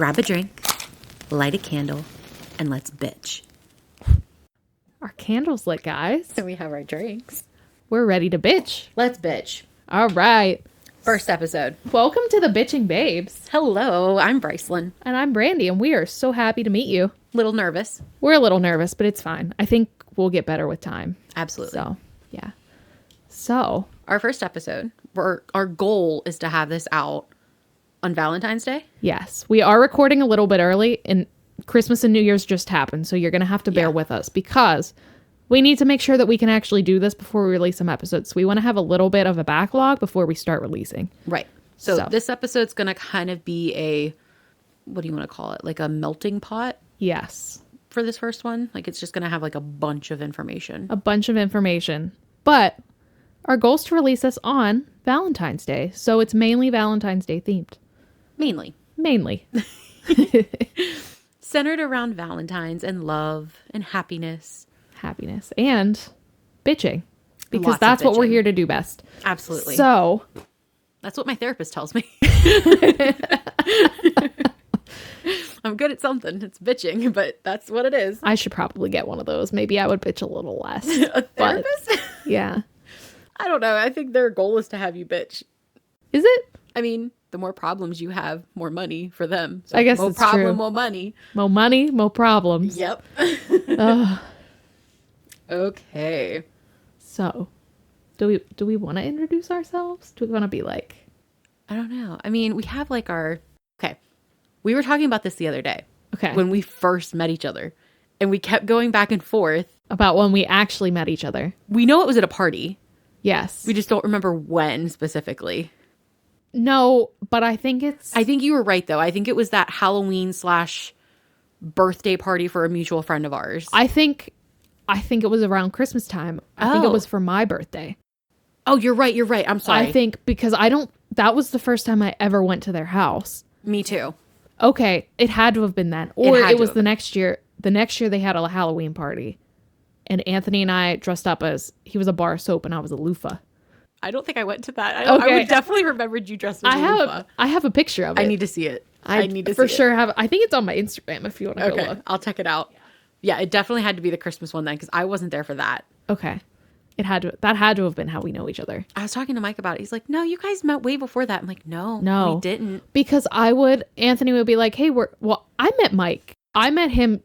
grab a drink, light a candle, and let's bitch. Our candle's lit, guys. And we have our drinks. We're ready to bitch. Let's bitch. All right. First episode. Welcome to the Bitching Babes. Hello, I'm Brycelyn. And I'm Brandy, and we are so happy to meet you. Little nervous. We're a little nervous, but it's fine. I think we'll get better with time. Absolutely. So, yeah. So, our first episode, our goal is to have this out on Valentine's Day. Yes. We are recording a little bit early, and Christmas and New Year's just happened, so you're going to have to bear with us because we need to make sure that we can actually do this before we release some episodes. So we want to have a little bit of a backlog before we start releasing. Right. So this episode's going to kind of be a, what do you want to call it? Like a melting pot? Yes. For this first one. Like it's just going to have like a bunch of information. A bunch of information. But our goal is to release this on Valentine's Day. So it's mainly Valentine's Day themed. Mainly. Centered around Valentine's and love and happiness. And bitching. Because Lots of that's what we're bitching. here to do best. Absolutely. So. That's what my therapist tells me. I'm good at something. It's bitching, but that's what it is. I should probably get one of those. Maybe I would bitch a little less. A therapist? But, yeah. I don't know. I think their goal is to have you bitch. Is it? I mean, the more problems you have, more money for them. So I guess more it's problem, true. more money. More money, more problems. Yep. Okay. So, do we want to introduce ourselves? Do we want to be like... I don't know. I mean, we have like our... Okay. We were talking about this the other day. Okay. When we first met each other. And we kept going back and forth. About when we actually met each other. We know it was at a party. Yes. We just don't remember when specifically. No, but I think it's... I think you were right, though. I think it was that Halloween / birthday party for a mutual friend of ours. I think it was around Christmas time. I think it was for my birthday. Oh, you're right. I'm sorry. I think because that was the first time I ever went to their house. Me too. Okay. It had to have been then. Or it was the next year. The next year they had a Halloween party. And Anthony and I dressed up as, he was a bar of soap and I was a loofah. I don't think I went to that. I would definitely remembered you dressed as a loofah. I have a picture of it. I need to see it. I need to for see sure it. have. I think it's on my Instagram if you want to go look. I'll check it out. Yeah, it definitely had to be the Christmas one then because I wasn't there for that. Okay. That had to have been how we know each other. I was talking to Mike about it. He's like, no, you guys met way before that. I'm like, no, we didn't. Because Anthony would be like, hey, I met Mike. I met him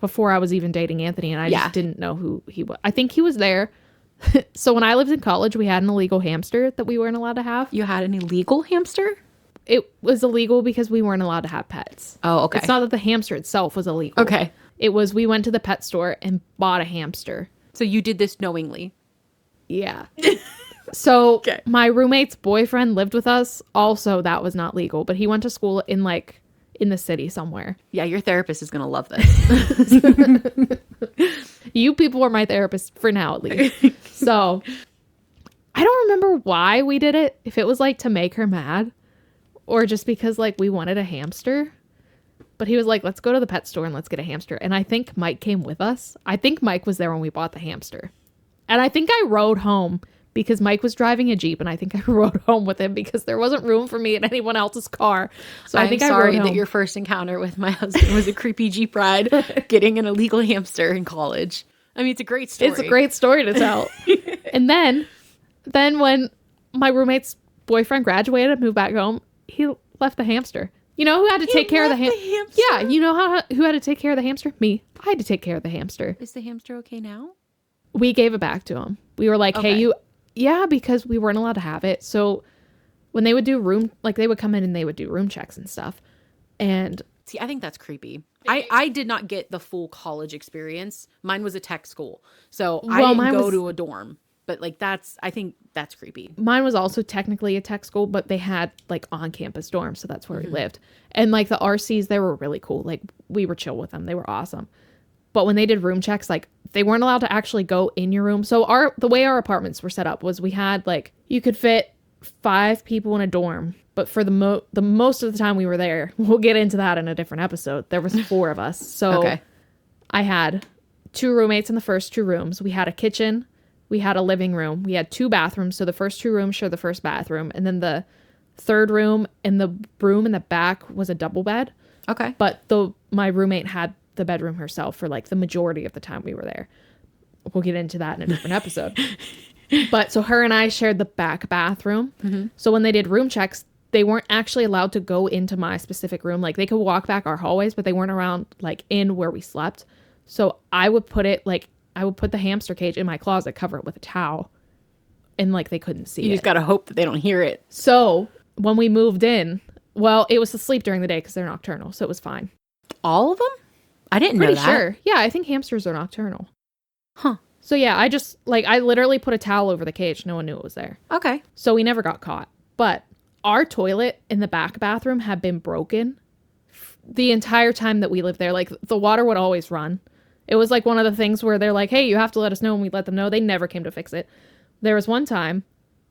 before I was even dating Anthony and I just didn't know who he was. I think he was there. So when I lived in college, we had an illegal hamster that we weren't allowed to have. You had an illegal hamster? It was illegal because we weren't allowed to have pets. Oh, okay. It's not that the hamster itself was illegal. Okay. It was we went to the pet store and bought a hamster. So you did this knowingly? Yeah. So my roommate's boyfriend lived with us. Also, that was not legal, but he went to school in the city somewhere. Yeah, your therapist is going to love this. You people are my therapist for now, at least. So I don't remember why we did it. If it was to make her mad or just because we wanted a hamster. But he was like, let's go to the pet store and let's get a hamster. And I think Mike came with us. I think Mike was there when we bought the hamster. And I think I rode home because Mike was driving a Jeep. And I think I rode home with him because there wasn't room for me in anyone else's car. So I'm sorry that your first encounter with my husband was a creepy Jeep ride getting an illegal hamster in college. I mean, it's a great story. It's a great story to tell. And then when my roommate's boyfriend graduated and moved back home, he left the hamster. You know who had to take care of the hamster? Yeah, you know who had to take care of the hamster? Me. I had to take care of the hamster. Is the hamster okay now? We gave it back to him. We were like, hey, because we weren't allowed to have it. So when they would do they would come in and they would do room checks and stuff. And see, I think that's creepy. I did not get the full college experience. Mine was a tech school. So I didn't go to a dorm. But I think that's creepy. Mine was also technically a tech school, but they had on-campus dorms, so that's where we lived. And the RCs, they were really cool. We were chill with them. They were awesome. But when they did room checks, they weren't allowed to actually go in your room. So the way our apartments were set up was we had you could fit 5 people in a dorm, but for the most of the time we were there, we'll get into that in a different episode. There was 4 of us. So I had 2 roommates in the first 2 rooms. We had a kitchen. We had a living room. We had 2 bathrooms. So the first 2 rooms share the first bathroom. And then the third room, and the room in the back was a double bed. Okay. But my roommate had the bedroom herself for like the majority of the time we were there. We'll get into that in a different episode. But so her and I shared the back bathroom. Mm-hmm. So when they did room checks, they weren't actually allowed to go into my specific room. Like they could walk back our hallways, but they weren't around like in where we slept. So I would put the hamster cage in my closet, cover it with a towel, and like they couldn't see it. You just gotta hope that they don't hear it. So when we moved in, well, it was asleep during the day because they're nocturnal, so it was fine. All of them? I didn't know that. Pretty sure. Yeah, I think hamsters are nocturnal. Huh. So yeah, I literally put a towel over the cage. No one knew it was there. Okay. So we never got caught. But our toilet in the back bathroom had been broken the entire time that we lived there. Like the water would always run. It was like one of the things where they're like, hey, you have to let us know, and we let them know. They never came to fix it. There was one time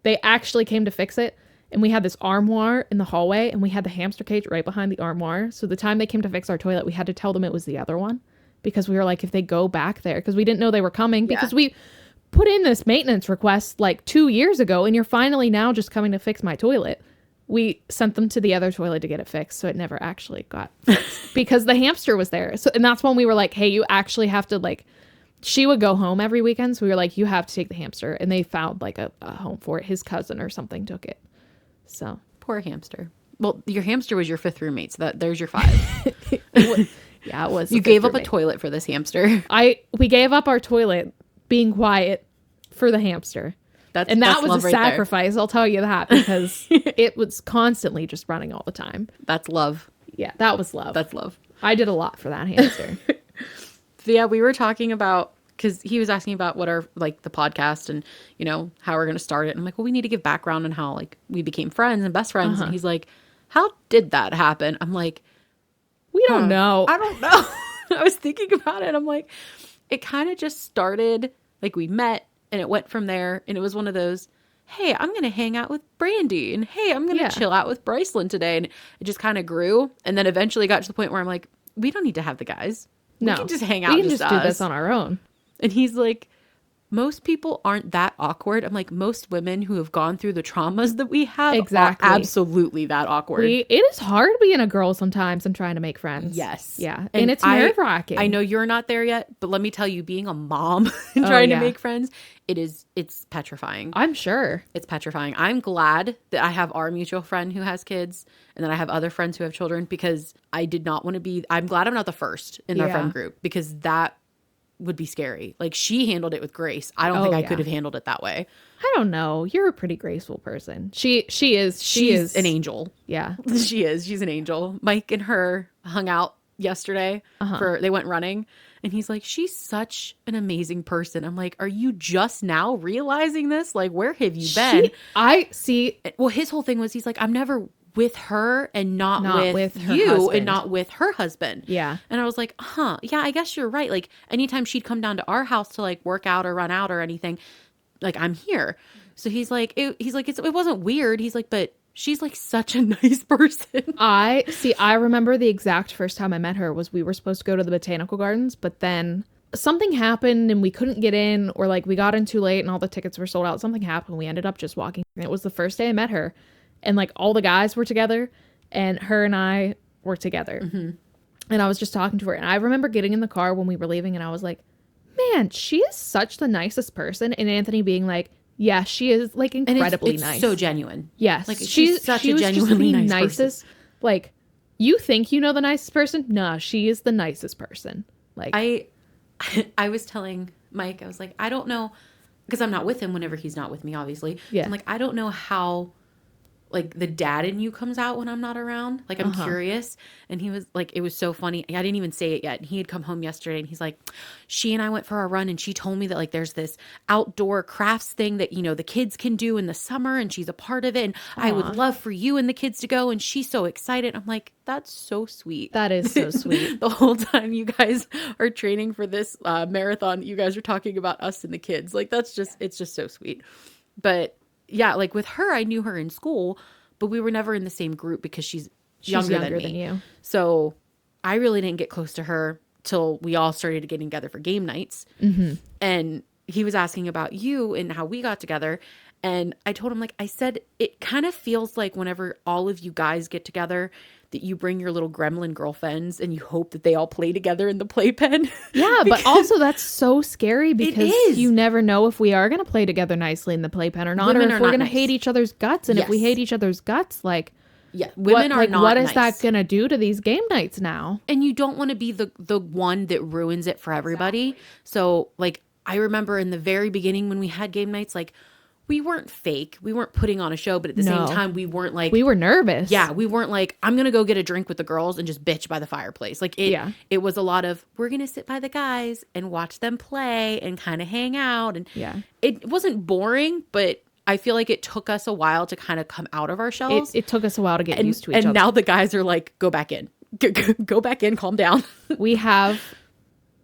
they actually came to fix it, and we had this armoire in the hallway, and we had the hamster cage right behind the armoire. So the time they came to fix our toilet, we had to tell them it was the other one, because we were like, if they go back there, because we didn't know they were coming, because we put in this maintenance request like 2 years ago, and you're finally now just coming to fix my toilet. We sent them to the other toilet to get it fixed, so it never actually got fixed because the hamster was there. So, and that's when we were like, hey, you actually have to, like, she would go home every weekend, so we were like, you have to take the hamster. And they found like a home for it. His cousin or something took it. So poor hamster. Well, your hamster was your 5th roommate, so there's your 5. Yeah, it was. You gave up a toilet for this hamster. We gave up our toilet being quiet for the hamster. That was a sacrifice, I'll tell you that, because it was constantly just running all the time. That's love. Yeah, that was love. That's love. I did a lot for that hamster. So yeah, we were talking about, because he was asking about what our, like, the podcast and, you know, how we're going to start it. And I'm like, well, we need to give background on how, like, we became friends and best friends. And he's like, how did that happen? I'm like, we don't know. I don't know. I was thinking about it. I'm like, it kind of just started, like, we met. And it went from there, and it was one of those, hey, I'm going to hang out with Brandy, and hey, I'm going to chill out with Brycelyn today. And it just kind of grew, and then eventually got to the point where I'm like, we don't need to have the guys. No. We can just hang out. We can just do this on our own. And he's like, most people aren't that awkward. I'm like, most women who have gone through the traumas that we have are absolutely that awkward. It is hard being a girl sometimes and trying to make friends. Yes. Yeah. And it's nerve-wracking. I know you're not there yet, but let me tell you, being a mom and trying to make friends, it's petrifying. I'm sure. It's petrifying. I'm glad that I have our mutual friend who has kids, and then I have other friends who have children, because I did not want to be, I'm glad I'm not the first in our friend group, because that would be scary. Like, she handled it with grace. I don't think I could have handled it that way. I don't know. You're a pretty graceful person. She is. She's an angel. Yeah. She is. She's an angel. Mike and her hung out yesterday. They went running, and he's like, she's such an amazing person. I'm like, are you just now realizing this? Like, where have you been? I see. Well, his whole thing was, he's like, I'm never with her and not with her you husband. And not with her husband. Yeah. And I was like, yeah, I guess you're right. Like, anytime she'd come down to our house to, like, work out or run out or anything, like, I'm here. So he's like, it wasn't weird. He's like, but she's, like, such a nice person. I remember the exact first time I met her was we were supposed to go to the botanical gardens, but then something happened and we couldn't get in, or like we got in too late and all the tickets were sold out. Something happened. We ended up just walking. And it was the first day I met her. And like all the guys were together and her and I were together. Mm-hmm. And I was just talking to her. And I remember getting in the car when we were leaving and I was like, man, she is such the nicest person. And Anthony being like, yeah, she is like incredibly it's nice. So genuine. Yes. Like she's such a genuinely nice nicest person. Like, you think you know the nicest person? Nah, she is the nicest person. Like, I was telling Mike, I was like, I don't know, because I'm not with him whenever he's not with me, obviously. Yeah. I'm like, I don't know how, like, the dad in you comes out when I'm not around. Like, I'm curious. And he was like, it was so funny. I didn't even say it yet. He had come home yesterday and he's like, she and I went for a run and she told me that, like, there's this outdoor crafts thing that, you know, the kids can do in the summer and she's a part of it. And I would love for you and the kids to go. And she's so excited. I'm like, that's so sweet. That is so sweet. The whole time you guys are training for this marathon, you guys are talking about us and the kids. Like, that's just, it's just so sweet. But yeah, like with her, I knew her in school, but we were never in the same group because she's younger than you. So I really didn't get close to her till we all started getting together for game nights. Mm-hmm. And he was asking about you and how we got together. And I told him, like, I said, it kind of feels like whenever all of you guys get together that you bring your little gremlin girlfriends and you hope that they all play together in the playpen. Yeah, but also that's so scary because is. you never know if we are going to play together nicely in the playpen or not, Women or are if we're not going to nice. hate each other's guts. And if we Yes. hate each other's guts, like, Yeah, women are not what is nice. that going to do to these game nights now? And you don't want to be the one that ruins it for everybody. So, like, I remember in the very beginning when we had game nights, like, we weren't fake. We weren't putting on a show, but at the same time, we weren't like... We were nervous. Yeah, we weren't like, I'm going to go get a drink with the girls and just bitch by the fireplace. Like, it was a lot of, we're going to sit by the guys and watch them play and kind of hang out. And it wasn't boring, but I feel like it took us a while to kind of come out of our shells. It took us a while to get used to each other. And now the guys are like, go back in. Go back in, calm down. We have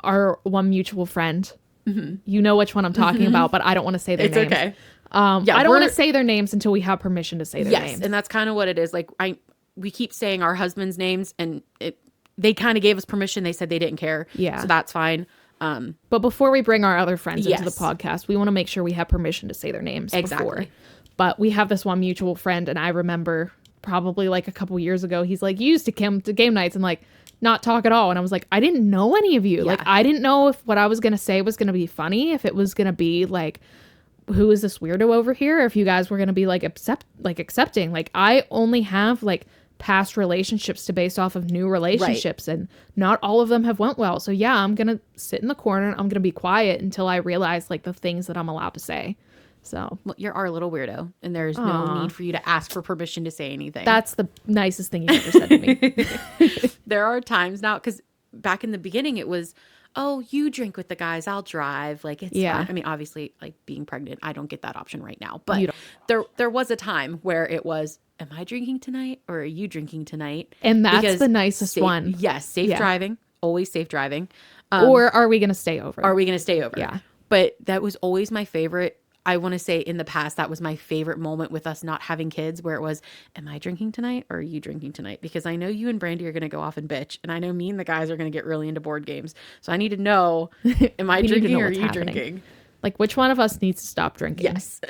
our one mutual friend. You know which one I'm talking about, but I don't want to say their names. It's okay. I don't want to say their names until we have permission to say their names. And that's kind of what it is. Like, we keep saying our husbands' names, and they kind of gave us permission. They said they didn't care. Yeah. So that's fine. But before we bring our other friends into the podcast, we want to make sure we have permission to say their names before. But we have this one mutual friend, and I remember probably like a couple years ago, he's like, you used to come to game nights and like not talk at all. And I was like, I didn't know any of you. Like, I didn't know if what I was going to say was going to be funny, if it was going to be like, who is this weirdo over here? Or if you guys were going to be like accepting. Like, I only have like past relationships to base off of new relationships, and not all of them have went well. So yeah, I'm going to sit in the corner. I'm going to be quiet until I realize like the things that I'm allowed to say. So, well, you're our little weirdo, and there's no need for you to ask for permission to say anything. That's the nicest thing you've ever said to me. There are times now, because back in the beginning it was, oh, you drink with the guys, I'll drive. Like, it's fine. I mean, obviously, like, being pregnant, I don't get that option right now. But there was a time where it was, am I drinking tonight or are you drinking tonight? And that's the nicest one. Yes, safe driving. Always safe driving. Or are we going to stay over? Are we going to stay over? Yeah. But that was always my favorite. I want to say in the past, that was my favorite moment with us not having kids, where it was, am I drinking tonight or are you drinking tonight? Because I know you and Brandy are going to go off and bitch. And I know me and the guys are going to get really into board games. So I need to know, am I drinking or are you drinking? Like, which one of us needs to stop drinking? Yes.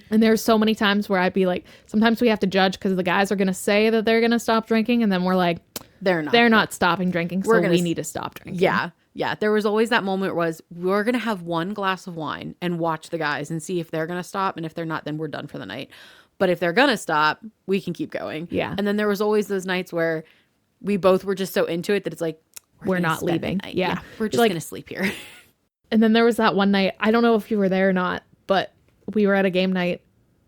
And there's so many times where I'd be like, sometimes we have to judge because the guys are going to say that they're going to stop drinking. And then we're like, they're not stopping drinking. So we need to stop drinking. Yeah. Yeah, there was always that moment where we're going to have one glass of wine and watch the guys and see if they're going to stop. And if they're not, then we're done for the night. But if they're going to stop, we can keep going. Yeah. And then there was always those nights where we both were just so into it that it's like, we're not leaving. Yeah. We're just going to sleep here. And then there was that one night, I don't know if you were there or not, but we were at a game night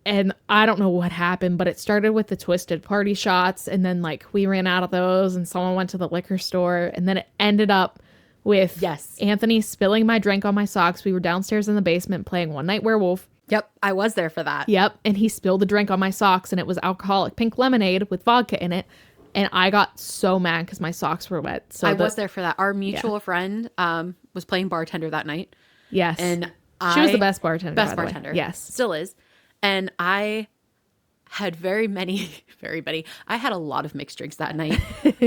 and I don't know what happened, but it started with the Twisted Party shots. And then like we ran out of those and someone went to the liquor store, and then it ended up with Anthony spilling my drink on my socks. We were downstairs in the basement playing One Night Werewolf. Yep, I was there for that. Yep, and he spilled the drink on my socks, and it was alcoholic pink lemonade with vodka in it. And I got so mad because my socks were wet. So I was there for that. Our mutual friend was playing bartender that night. Yes. And she was the best bartender. Best bartender. Yes. Still is. And I had I had a lot of mixed drinks that night.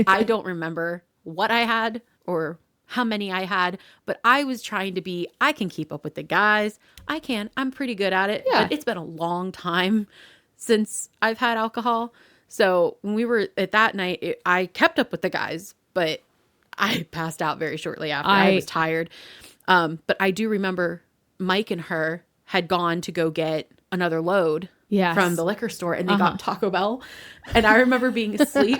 I don't remember what I had or how many I had, but I was trying to be, I can keep up with the guys. I'm pretty good at it. Yeah. But it's been a long time since I've had alcohol. So when we were at that night, I kept up with the guys, but I passed out very shortly after. I was tired. But I do remember Mike and her had gone to go get another load from the liquor store, and they got Taco Bell. And I remember being asleep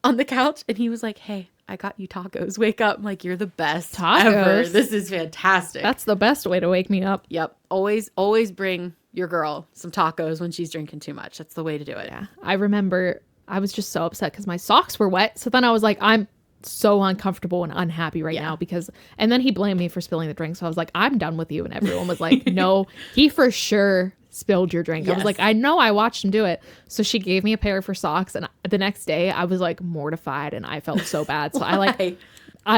on the couch, and he was like, hey, I got you tacos. Wake up. I'm like, you're the best tacos ever. This is fantastic. That's the best way to wake me up. Yep. Always bring your girl some tacos when she's drinking too much. That's the way to do it. Yeah. I remember I was just so upset because my socks were wet. So then I was like, I'm so uncomfortable and unhappy right now and then he blamed me for spilling the drink. So I was like, I'm done with you. And everyone was like, no, he for sure spilled your drink. I was like, I know, I watched him do it. So she gave me a pair for socks, and the next day I was like mortified and I felt so bad. So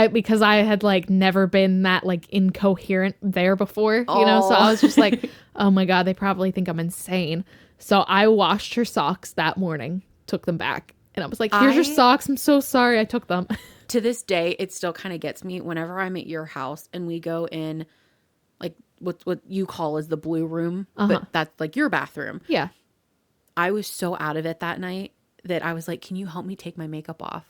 because I had like never been that like incoherent there before, you know, so I was just like, oh my God, they probably think I'm insane. So I washed her socks that morning, took them back, and I was like, here's your socks. I'm so sorry I took them. To this day, it still kind of gets me whenever I'm at your house and we go in, like what you call as the blue room, but that's like your bathroom. Yeah. I was so out of it that night that I was like, can you help me take my makeup off?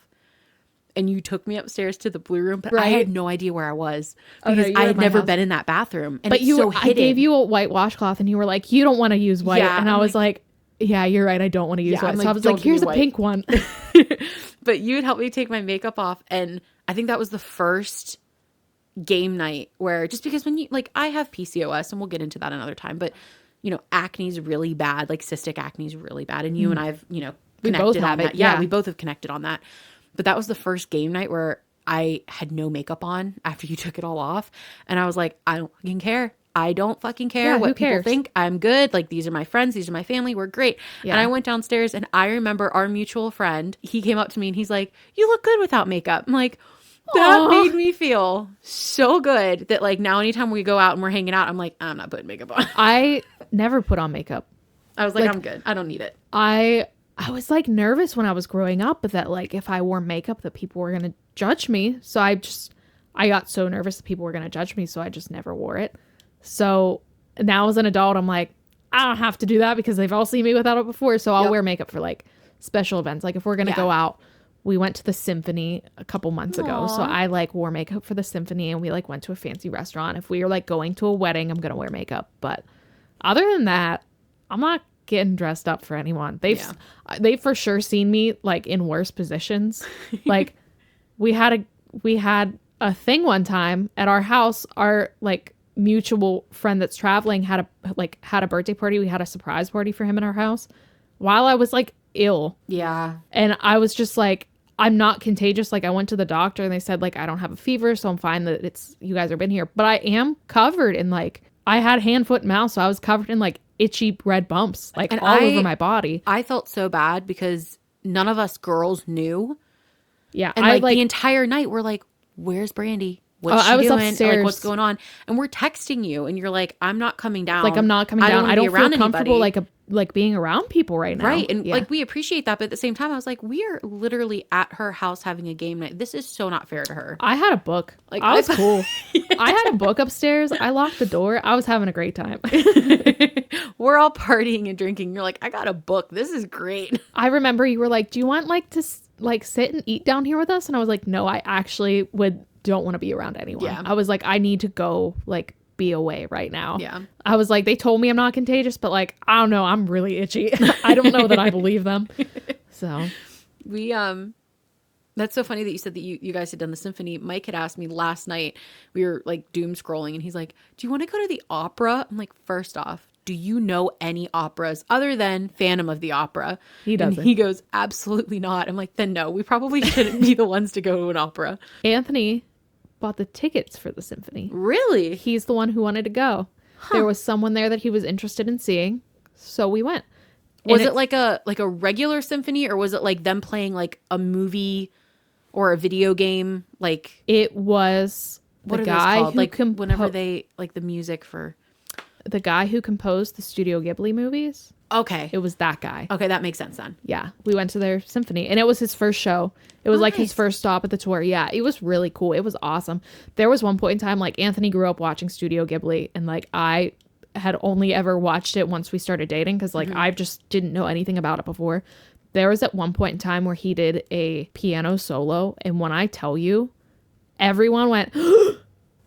And you took me upstairs to the blue room, but I had no idea where I was because I had never been in that bathroom. And but it's so hidden. I gave you a white washcloth and you were like, you don't want to use white. Yeah, and I was like, yeah, you're right. I don't want to use white. So I was like, here's a pink one. But you would help me take my makeup off. And I think that was the first game night where, just because when you, like, I have PCOS and we'll get into that another time, but you know, acne is really bad. Like cystic acne is really bad. And you and I've, you know, connected on that. Yeah, we both have connected on that. But that was the first game night where I had no makeup on after you took it all off. And I was like, I don't fucking care. I don't fucking care what people think. I'm good. Like, these are my friends. These are my family. We're great. Yeah. And I went downstairs and I remember our mutual friend, he came up to me and he's like, you look good without makeup. I'm like, that made me feel so good that like now anytime we go out and we're hanging out, I'm like, I'm not putting makeup on. I never put on makeup. I was like I'm good. I don't need it. I was like nervous when I was growing up, but that like if I wore makeup that people were going to judge me. So I got so nervous that people were going to judge me. So I just never wore it. So now as an adult, I'm like, I don't have to do that because they've all seen me without it before. So I'll wear makeup for like special events. Like if we're going to go out, we went to the symphony a couple months ago. So I like wore makeup for the symphony and we like went to a fancy restaurant. If we are like going to a wedding, I'm going to wear makeup. But other than that, I'm not getting dressed up for anyone. They've for sure seen me like in worse positions. Like we had a thing one time at our house. Our like mutual friend that's traveling had a birthday party. We had a surprise party for him in our house while I was like ill. Yeah. And I was just like, I'm not contagious. Like I went to the doctor and they said like I don't have a fever, so I'm fine that it's you guys have been here. But I am covered in like I had hand, foot, and mouth, so I was covered in like itchy red bumps like and all over my body. I felt so bad because none of us girls knew. Yeah. And like the entire night we're like, where's Brandy? What's she doing? Upstairs. Like, what's going on? And we're texting you and you're like, I'm not coming down. Like I'm not coming down. I don't feel comfortable anybody. like being around people right now. Right. And like we appreciate that, but at the same time I was like, we are literally at her house having a game night. This is so not fair to her. I had a book. Like I was cool. I had a book upstairs. I locked the door. I was having a great time. We're all partying and drinking. You're like, I got a book. This is great. I remember you were like, do you want like to like sit and eat down here with us? And I was like, no, I actually don't want to be around anyone. Yeah. I was like, I need to go like be away right now. Yeah. I was like, they told me I'm not contagious, but like, I don't know. I'm really itchy. I don't know that I believe them. So we, that's so funny that you said that you guys had done the symphony. Mike had asked me last night, we were like doom scrolling and he's like, do you want to go to the opera? I'm like, first off, do you know any operas other than Phantom of the Opera? He doesn't. And he goes, absolutely not. I'm like, then no, we probably shouldn't be the ones to go to an opera. Anthony bought the tickets for the symphony. Really? He's the one who wanted to go. Huh. There was someone there that he was interested in seeing, so we went. Was it like a regular symphony, or was it like them playing like a movie or a video game? Like it was the guy who like whenever they like the music for the guy who composed the Studio Ghibli movies. Okay. It was that guy. Okay, that makes sense then. Yeah. We went to their symphony and it was his first show. It was like his first stop at the tour. Yeah. It was really cool. It was awesome. There was one point in time, like Anthony grew up watching Studio Ghibli and like I had only ever watched it once we started dating because like I just didn't know anything about it before. There was at one point in time where he did a piano solo. And when I tell you, everyone went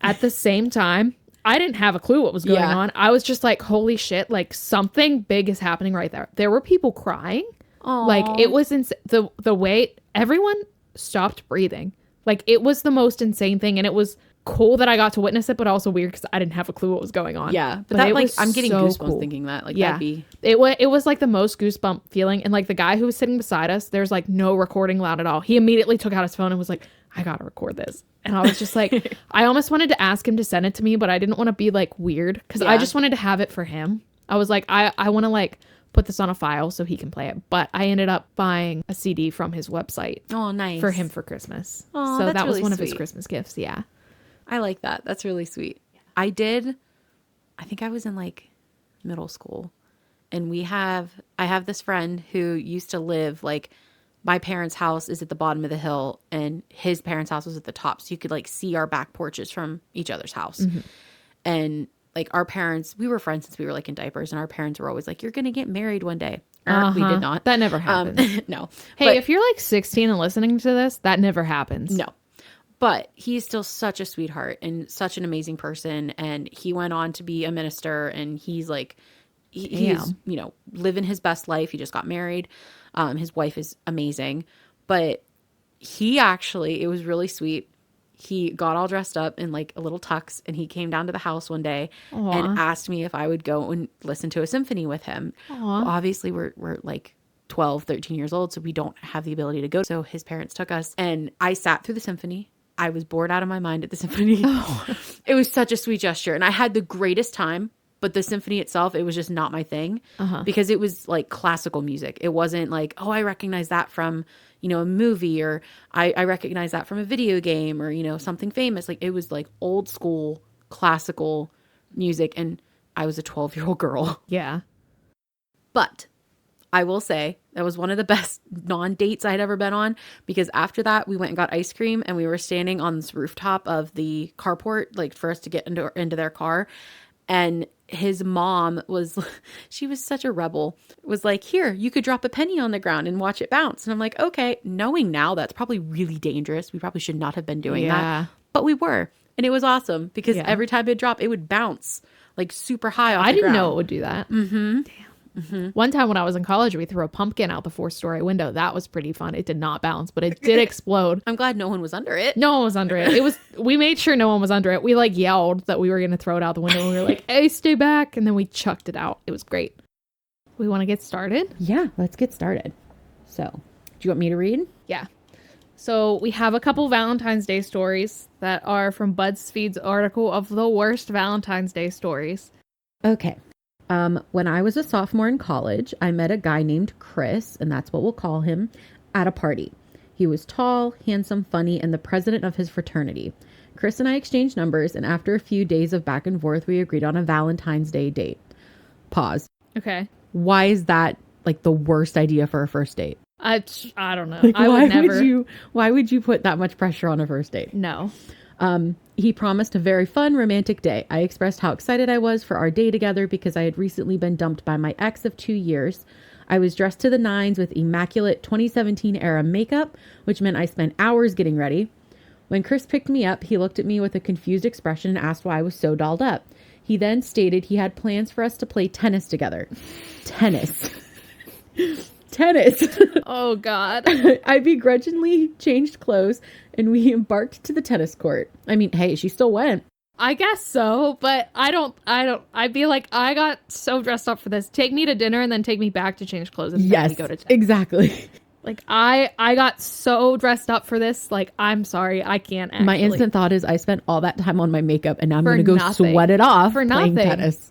at the same time. I didn't have a clue what was going on. I was just like, holy shit, like something big is happening right there. There were people crying. Aww. Like it was the way everyone stopped breathing. Like it was the most insane thing. And it was cool that I got to witness it, but also weird because I didn't have a clue what was going on. Yeah. But that like, I'm getting so goosebumps thinking that. Like that'd be. It was like the most goosebump feeling. And like the guy who was sitting beside us, there's like no recording allowed at all. He immediately took out his phone and was like, I gotta record this. And I was just like, I almost wanted to ask him to send it to me, but I didn't want to be like weird because I just wanted to have it for him. I was like, I want to like put this on a file so he can play it. But I ended up buying a CD from his website. Oh, nice. For him for Christmas. Oh, so that's that was really one of sweet. his Christmas gifts. Yeah. I like that. That's really sweet. I think I was in like middle school and I have this friend who used to live like my parents' house is at the bottom of the hill and his parents' house was at the top. So you could like see our back porches from each other's house. Mm-hmm. And like our parents, we were friends since we were like in diapers, and our parents were always like, you're going to get married one day. We did not. That never happens. No. Hey, but, if you're like 16 and listening to this, that never happens. No. But he's still such a sweetheart and such an amazing person. And he went on to be a minister, and he's like, he's, you know, living his best life. He just got married. His wife is amazing. But he actually, it was really sweet. He got all dressed up in like a little tux, and he came down to the house one day and asked me if I would go and listen to a symphony with him. Well, obviously we're like 12, 13 years old, so we don't have the ability to go. So his parents took us, and I sat through the symphony. I was bored out of my mind at the symphony. It was such a sweet gesture, and I had the greatest time. But the symphony itself, it was just not my thing, because it was like classical music. It wasn't like, oh, I recognize that from, you know, a movie, or I recognize that from a video game, or, you know, something famous. Like, it was like old school classical music, and I was a 12-year-old girl. Yeah. But I will say that was one of the best non-dates I'd ever been on, because after that we went and got ice cream, and we were standing on this rooftop of the carport, like for us to get into their car. And his mom she was such a rebel, was like, here, you could drop a penny on the ground and watch it bounce. And I'm like, okay, knowing now that's probably really dangerous. We probably should not have been doing that. But we were. And it was awesome, because every time it dropped, it would bounce like super high off the ground. I didn't know it would do that. Damn. One time when I was in college, we threw a pumpkin out the 4-story window. That was pretty fun. It did not bounce, but it did explode. I'm glad no one was under it. No one was under it. We made sure no one was under it. We like yelled that we were going to throw it out the window. And we were like, hey, stay back. And then we chucked it out. It was great. We want to get started? Yeah, let's get started. So, do you want me to read? Yeah. So we have a couple Valentine's Day stories that are from BuzzFeed's article of the worst Valentine's Day stories. Okay. When I was a sophomore in college, I met a guy named Chris, and that's what we'll call him, at a party. He was tall, handsome, funny, and the president of his fraternity. Chris and I exchanged numbers, and after a few days of back and forth, we agreed on a Valentine's Day date. Pause. Okay. Why is that like the worst idea for a first date? I don't know. Like, I would never. Why would you put that much pressure on a first date? No. He promised a very fun, romantic day. I expressed how excited I was for our day together because I had recently been dumped by my ex of 2 years. I was dressed to the nines with immaculate 2017 era makeup, which meant I spent hours getting ready. When Chris picked me up, he looked at me with a confused expression and asked why I was so dolled up. He then stated he had plans for us to play tennis together. Tennis. Tennis. Oh, God. I begrudgingly changed clothes, and we embarked to the tennis court. I mean, hey, she still went. I guess so, but I'd be like, I got so dressed up for this. Take me to dinner and then take me back to change clothes and then we go to tennis. Exactly. Like, I got so dressed up for this. Like, I'm sorry, I can't actually. My instant thought is I spent all that time on my makeup, and now I'm going to go sweat it off for playing nothing. tennis.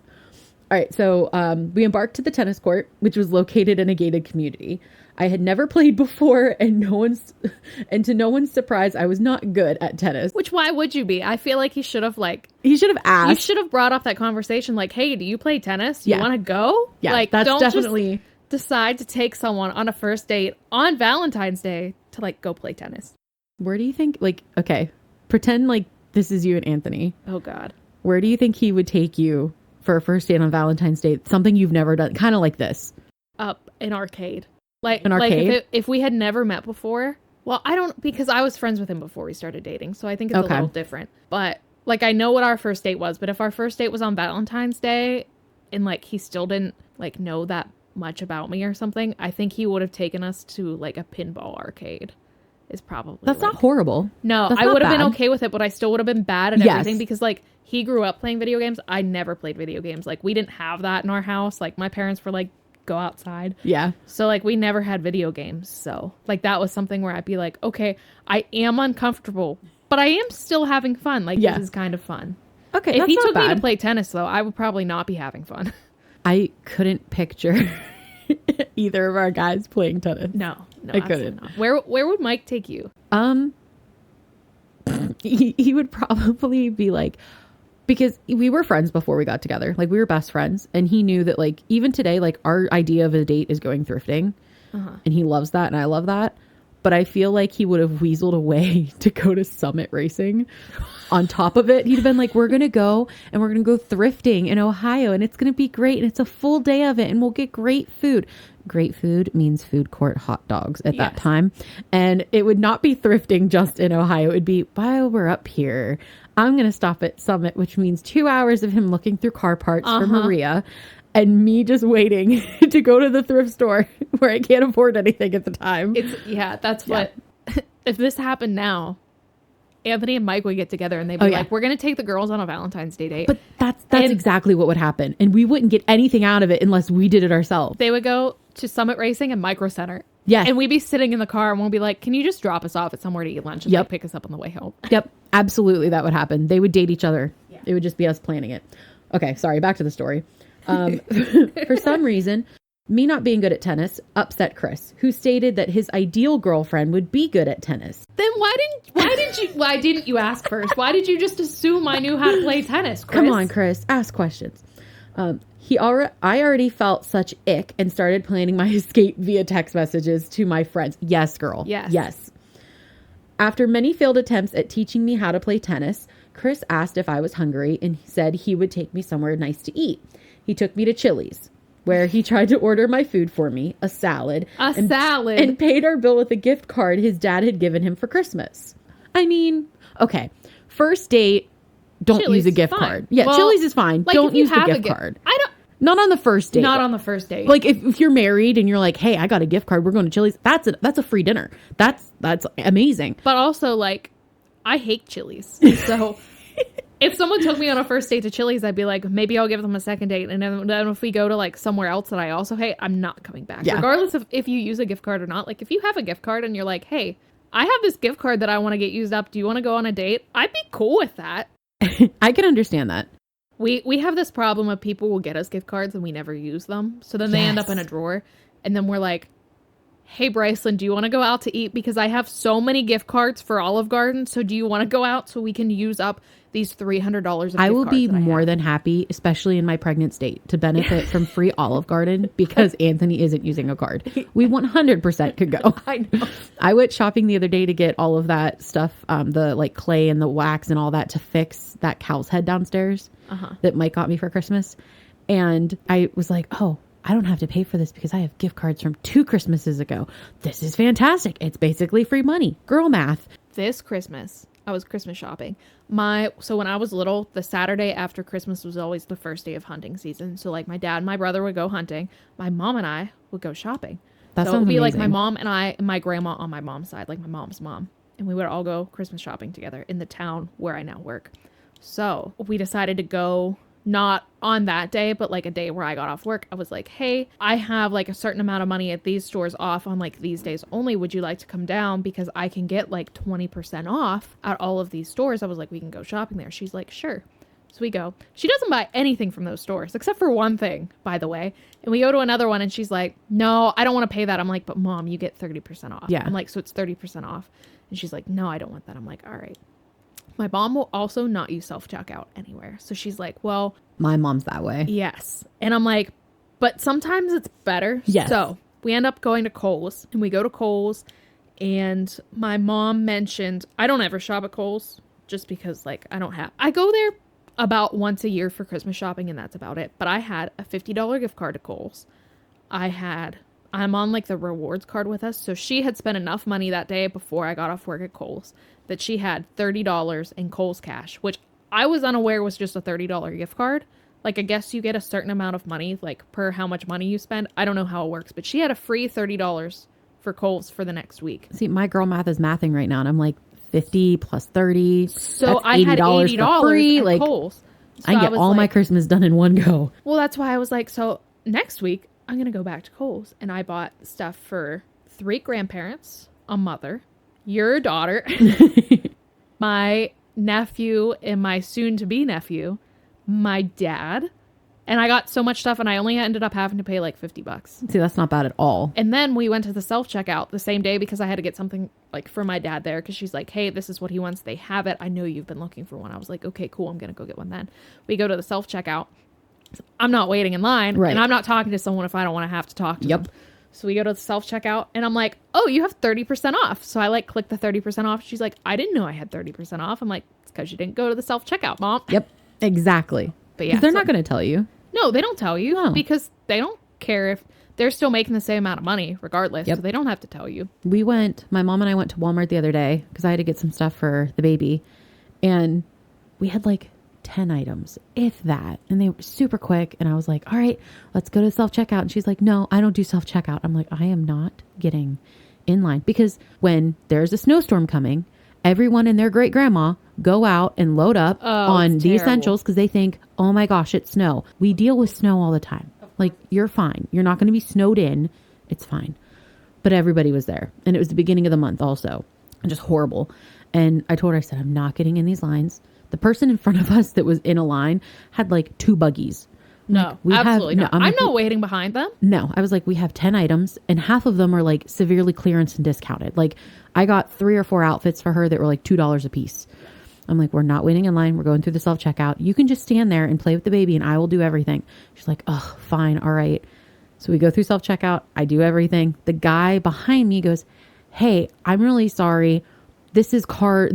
All right, so we embarked to the tennis court, which was located in a gated community. I had never played before, and to no one's surprise, I was not good at tennis. Which, why would you be? I feel like he should have asked. You should have brought up that conversation, like, hey, do you play tennis? You want to go? Yeah, like, that's don't definitely... just decide to take someone on a first date on Valentine's Day to, like, go play tennis. Where do you think, like, okay, pretend like this is you and Anthony. Oh, God. Where do you think he would take you for a first date on Valentine's Day? Something you've never done, kind of like this. An arcade. Like an arcade? Like if we had never met before. Well, I don't, because I was friends with him before we started dating, so I think it's a little different. But like, I know what our first date was, but if our first date was on Valentine's Day and like he still didn't like know that much about me or something, I think he would have taken us to like a pinball arcade. Is probably That's not horrible. No, I would have been okay with it, but I still would have been bad at everything because like he grew up playing video games. I never played video games. Like, we didn't have that in our house. Like, my parents were like, go outside. Yeah. So like, we never had video games. So like, that was something where I'd be like, okay, I am uncomfortable, but I am still having fun. Like, this is kind of fun. Okay. If he took me to play tennis though, I would probably not be having fun. I couldn't picture either of our guys playing tennis. No, I couldn't. Not. Where would Mike take you? He would probably be like, because we were friends before we got together. Like, we were best friends, and he knew that like, even today, like, our idea of a date is going thrifting, and he loves that, and I love that. but I feel like he would have weaseled away to go to Summit Racing. On top of it, he'd have been like, we're going to go and we're going to go thrifting in Ohio and it's going to be great. And it's a full day of it and we'll get great food. Great food means food court hot dogs at that time. And it would not be thrifting just in Ohio. It would be, while we're up here, I'm going to stop at Summit, which means 2 hours of him looking through car parts for Maria and me just waiting to go to the thrift store where I can't afford anything at the time. That's what, if this happened now, Anthony and Mike would get together and they'd be like, we're going to take the girls on a Valentine's Day date. But that's exactly what would happen. And we wouldn't get anything out of it unless we did it ourselves. They would go to Summit Racing and Micro Center. Yes. And we'd be sitting in the car and we'll be like, can you just drop us off at somewhere to eat lunch and like, pick us up on the way home? Yep. Absolutely. That would happen. They would date each other. Yeah. It would just be us planning it. Okay. Sorry. Back to the story. For some reason, me not being good at tennis upset Chris, who stated that his ideal girlfriend would be good at tennis. Then why didn't you ask first? Why did you just assume I knew how to play tennis, Chris? Come on, Chris, ask questions. I already felt such ick and started planning my escape via text messages to my friends. Yes, girl. Yes. After many failed attempts at teaching me how to play tennis, Chris asked if I was hungry and he said he would take me somewhere nice to eat. He took me to Chili's, where he tried to order my food for me, a salad. And paid our bill with a gift card his dad had given him for Christmas. I mean, okay. First date, don't Chili's use a gift card. Yeah, well, Chili's is fine. Like don't use the gift card. Not on the first date. Not on the first date. Like if you're married and you're like, hey, I got a gift card, we're going to Chili's. That's a free dinner. That's amazing. But also, like, I hate Chili's. So if someone took me on a first date to Chili's, I'd be like, maybe I'll give them a second date. And then if we go to like somewhere else that I also hate, I'm not coming back. Yeah. Regardless of if you use a gift card or not. Like if you have a gift card and you're like, hey, I have this gift card that I want to get used up. Do you want to go on a date? I'd be cool with that. I can understand that. We have this problem of people will get us gift cards and we never use them. So then they end up in a drawer. And then we're like, hey, Bryceland, do you want to go out to eat? Because I have so many gift cards for Olive Garden. So do you want to go out so we can use up these $300 of I will be more than happy, especially in my pregnant state, to benefit from free Olive Garden because Anthony isn't using a card. We 100% could go. I know. I went shopping the other day to get all of that stuff, the like clay and the wax and all that to fix that cow's head downstairs that Mike got me for Christmas. And I was like, oh, I don't have to pay for this because I have gift cards from 2 Christmases ago. This is fantastic. It's basically free money. Girl math. This Christmas, I was Christmas shopping. So when I was little, the Saturday after Christmas was always the first day of hunting season. So like my dad and my brother would go hunting. My mom and I would go shopping. That so sounds it would be amazing. like my mom and I and my grandma on my mom's side, like my mom's mom. And we would all go Christmas shopping together in the town where I now work. So we decided to go not on that day, but like a day where I got off work. I was like, hey, I have like a certain amount of money at these stores off on like these days only. Would you like to come down? Because I can get like 20% off at all of these stores. I was like, we can go shopping there. She's like, sure. So we go. She doesn't buy anything from those stores except for one thing, by the way. And we go to another one and she's like, no, I don't want to pay that. I'm like, but mom, you get 30% off. Yeah. I'm like, so it's 30% off. And she's like, no, I don't want that. I'm like, all right. My mom will also not use self-checkout anywhere. So she's like, well, my mom's that way. Yes. And I'm like, but sometimes it's better. Yes. So we end up going to Kohl's and we go to Kohl's and my mom mentioned, I don't ever shop at Kohl's just because like I go there about once a year for Christmas shopping and that's about it. But I had a $50 gift card to Kohl's. I'm on like the rewards card with us. So she had spent enough money that day before I got off work at Kohl's that she had $30 in Kohl's cash, which I was unaware was just a $30 gift card. Like, I guess you get a certain amount of money, like per how much money you spend. I don't know how it works, but she had a free $30 for Kohl's for the next week. See, my girl math is mathing right now, and I'm like 50 plus 30. So I had $80 for free at Kohl's. So I get all my Christmas done in one go. Well, that's why I was like, so next week I'm going to go back to Kohl's. And I bought stuff for 3 grandparents, a mother, your daughter, my nephew and my soon-to-be nephew, my dad, and I got so much stuff and I only ended up having to pay like $50. See, that's not bad at all. And then we went to the self-checkout the same day because I had to get something like for my dad there because she's like, hey, this is what he wants. They have it. I know you've been looking for one. I was like, okay, cool. I'm going to go get one then. We go to the self-checkout. I'm not waiting in line, right? And I'm not talking to someone if I don't want to have to talk to them. So we go to the self-checkout and I'm like, oh, you have 30% off. So I like click the 30% off. She's like, I didn't know I had 30% off. I'm like, it's because you didn't go to the self-checkout, Mom. Yep, exactly. But yeah, they're not going to tell you. No, they don't tell you. No. Because they don't care if they're still making the same amount of money regardless. Yep. So they don't have to tell you. My mom and I went to Walmart the other day because I had to get some stuff for the baby. And we had like 10 items, if that. And they were super quick. And I was like, all right, let's go to self-checkout. And she's like, no, I don't do self-checkout. I'm like, I am not getting in line. Because when there's a snowstorm coming, everyone and their great grandma go out and load up on the essentials because they think, oh my gosh, it's snow. We deal with snow all the time. Like, you're fine. You're not going to be snowed in. It's fine. But everybody was there. And it was the beginning of the month also. And just horrible. And I told her, I said, I'm not getting in these lines. The person in front of us that was in a line had like 2 buggies. No, like, absolutely not. I'm like, not waiting behind them. No, I was like, we have 10 items and half of them are like severely clearance and discounted. Like, I got 3 or 4 outfits for her that were like $2 a piece. I'm like, we're not waiting in line. We're going through the self-checkout. You can just stand there and play with the baby and I will do everything. She's like, oh, fine. All right. So we go through self-checkout. I do everything. The guy behind me goes, hey, I'm really sorry. This is card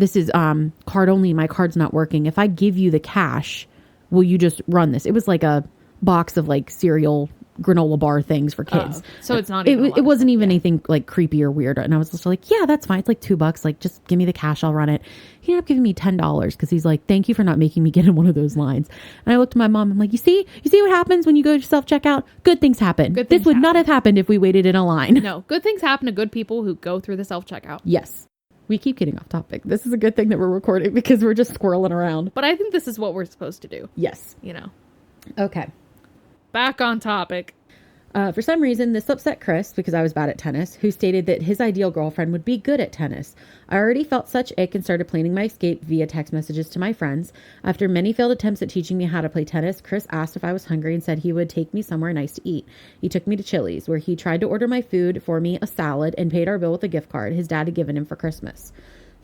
only. My card's not working. If I give you the cash, will you just run this? It was like a box of like cereal granola bar things for kids. So it's not even it wasn't even anything like creepy or weird. And I was just like, yeah, that's fine. It's like $2. Like, just give me the cash. I'll run it. He ended up giving me $10 because he's like, thank you for not making me get in one of those lines. And I looked at my mom. I'm like, you see what happens when you go to self-checkout? Good things happen. This would not have happened if we waited in a line. No, good things happen to good people who go through the self-checkout. Yes. We keep getting off topic. This is a good thing that we're recording because we're just squirreling around. But I think this is what we're supposed to do. Yes. You know. Okay. Back on topic. For some reason, this upset Chris, because I was bad at tennis, who stated that his ideal girlfriend would be good at tennis. I already felt such ick and started planning my escape via text messages to my friends. After many failed attempts at teaching me how to play tennis, Chris asked if I was hungry and said he would take me somewhere nice to eat. He took me to Chili's, where he tried to order my food for me, a salad, and paid our bill with a gift card his dad had given him for Christmas.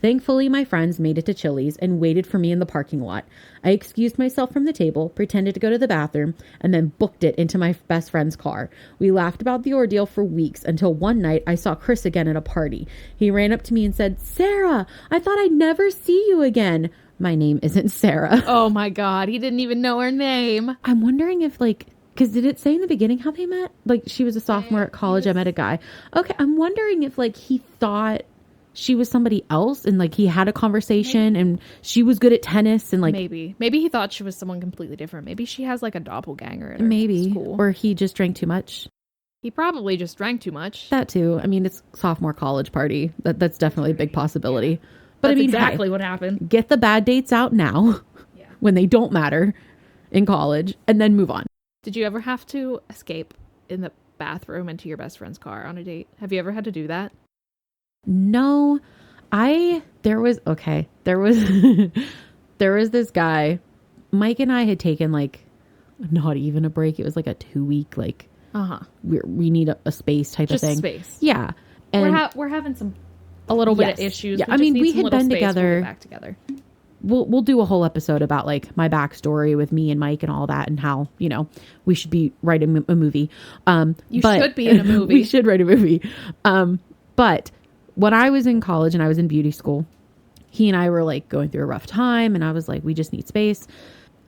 Thankfully, my friends made it to Chili's and waited for me in the parking lot. I excused myself from the table, pretended to go to the bathroom, and then booked it into my best friend's car. We laughed about the ordeal for weeks until one night I saw Chris again at a party. He ran up to me and said, Sarah, I thought I'd never see you again. My name isn't Sarah. Oh my God, he didn't even know her name. I'm wondering if because did it say in the beginning how they met? Like, she was a sophomore at college. I met a guy. Okay, I'm wondering if he thought she was somebody else and he had a conversation and she was good at tennis and maybe he thought she was someone completely different. Maybe she has a doppelganger at her school. Or he just drank too much. He probably just drank too much. That too. I mean, it's sophomore college party. That's definitely a big possibility. But that's exactly what happened. Get the bad dates out now when they don't matter in college and then move on. Did you ever have to escape in the bathroom into your best friend's car on a date? Have you ever had to do that? No, there was this guy, Mike and I had taken not even a break. It was a 2-week, we need a space type just of thing. Space. Yeah. And we're having a little bit of issues. Yeah. I mean, we had been together. We'll get back together. We'll do a whole episode about my backstory with me and Mike and all that and how, we should be writing a movie. You should be in a movie. We should write a movie. But when I was in college and I was in beauty school, he and I were going through a rough time and I was we just need space.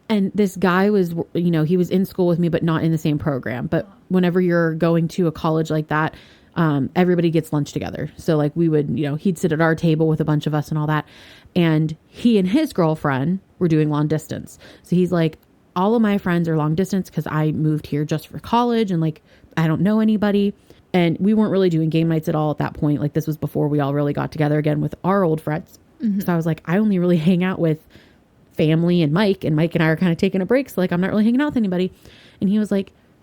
And this guy was, he was in school with me, but not in the same program. But whenever you're going to a college like that, everybody gets lunch together. So we would, he'd sit at our table with a bunch of us and all that. And he and his girlfriend were doing long distance. So he's all of my friends are long distance because I moved here just for college and I don't know anybody. And we weren't really doing game nights at all at that point. This was before we all really got together again with our old friends. Mm-hmm. So I was I only really hang out with family and Mike and I are kind of taking a break. So I'm not really hanging out with anybody. And he was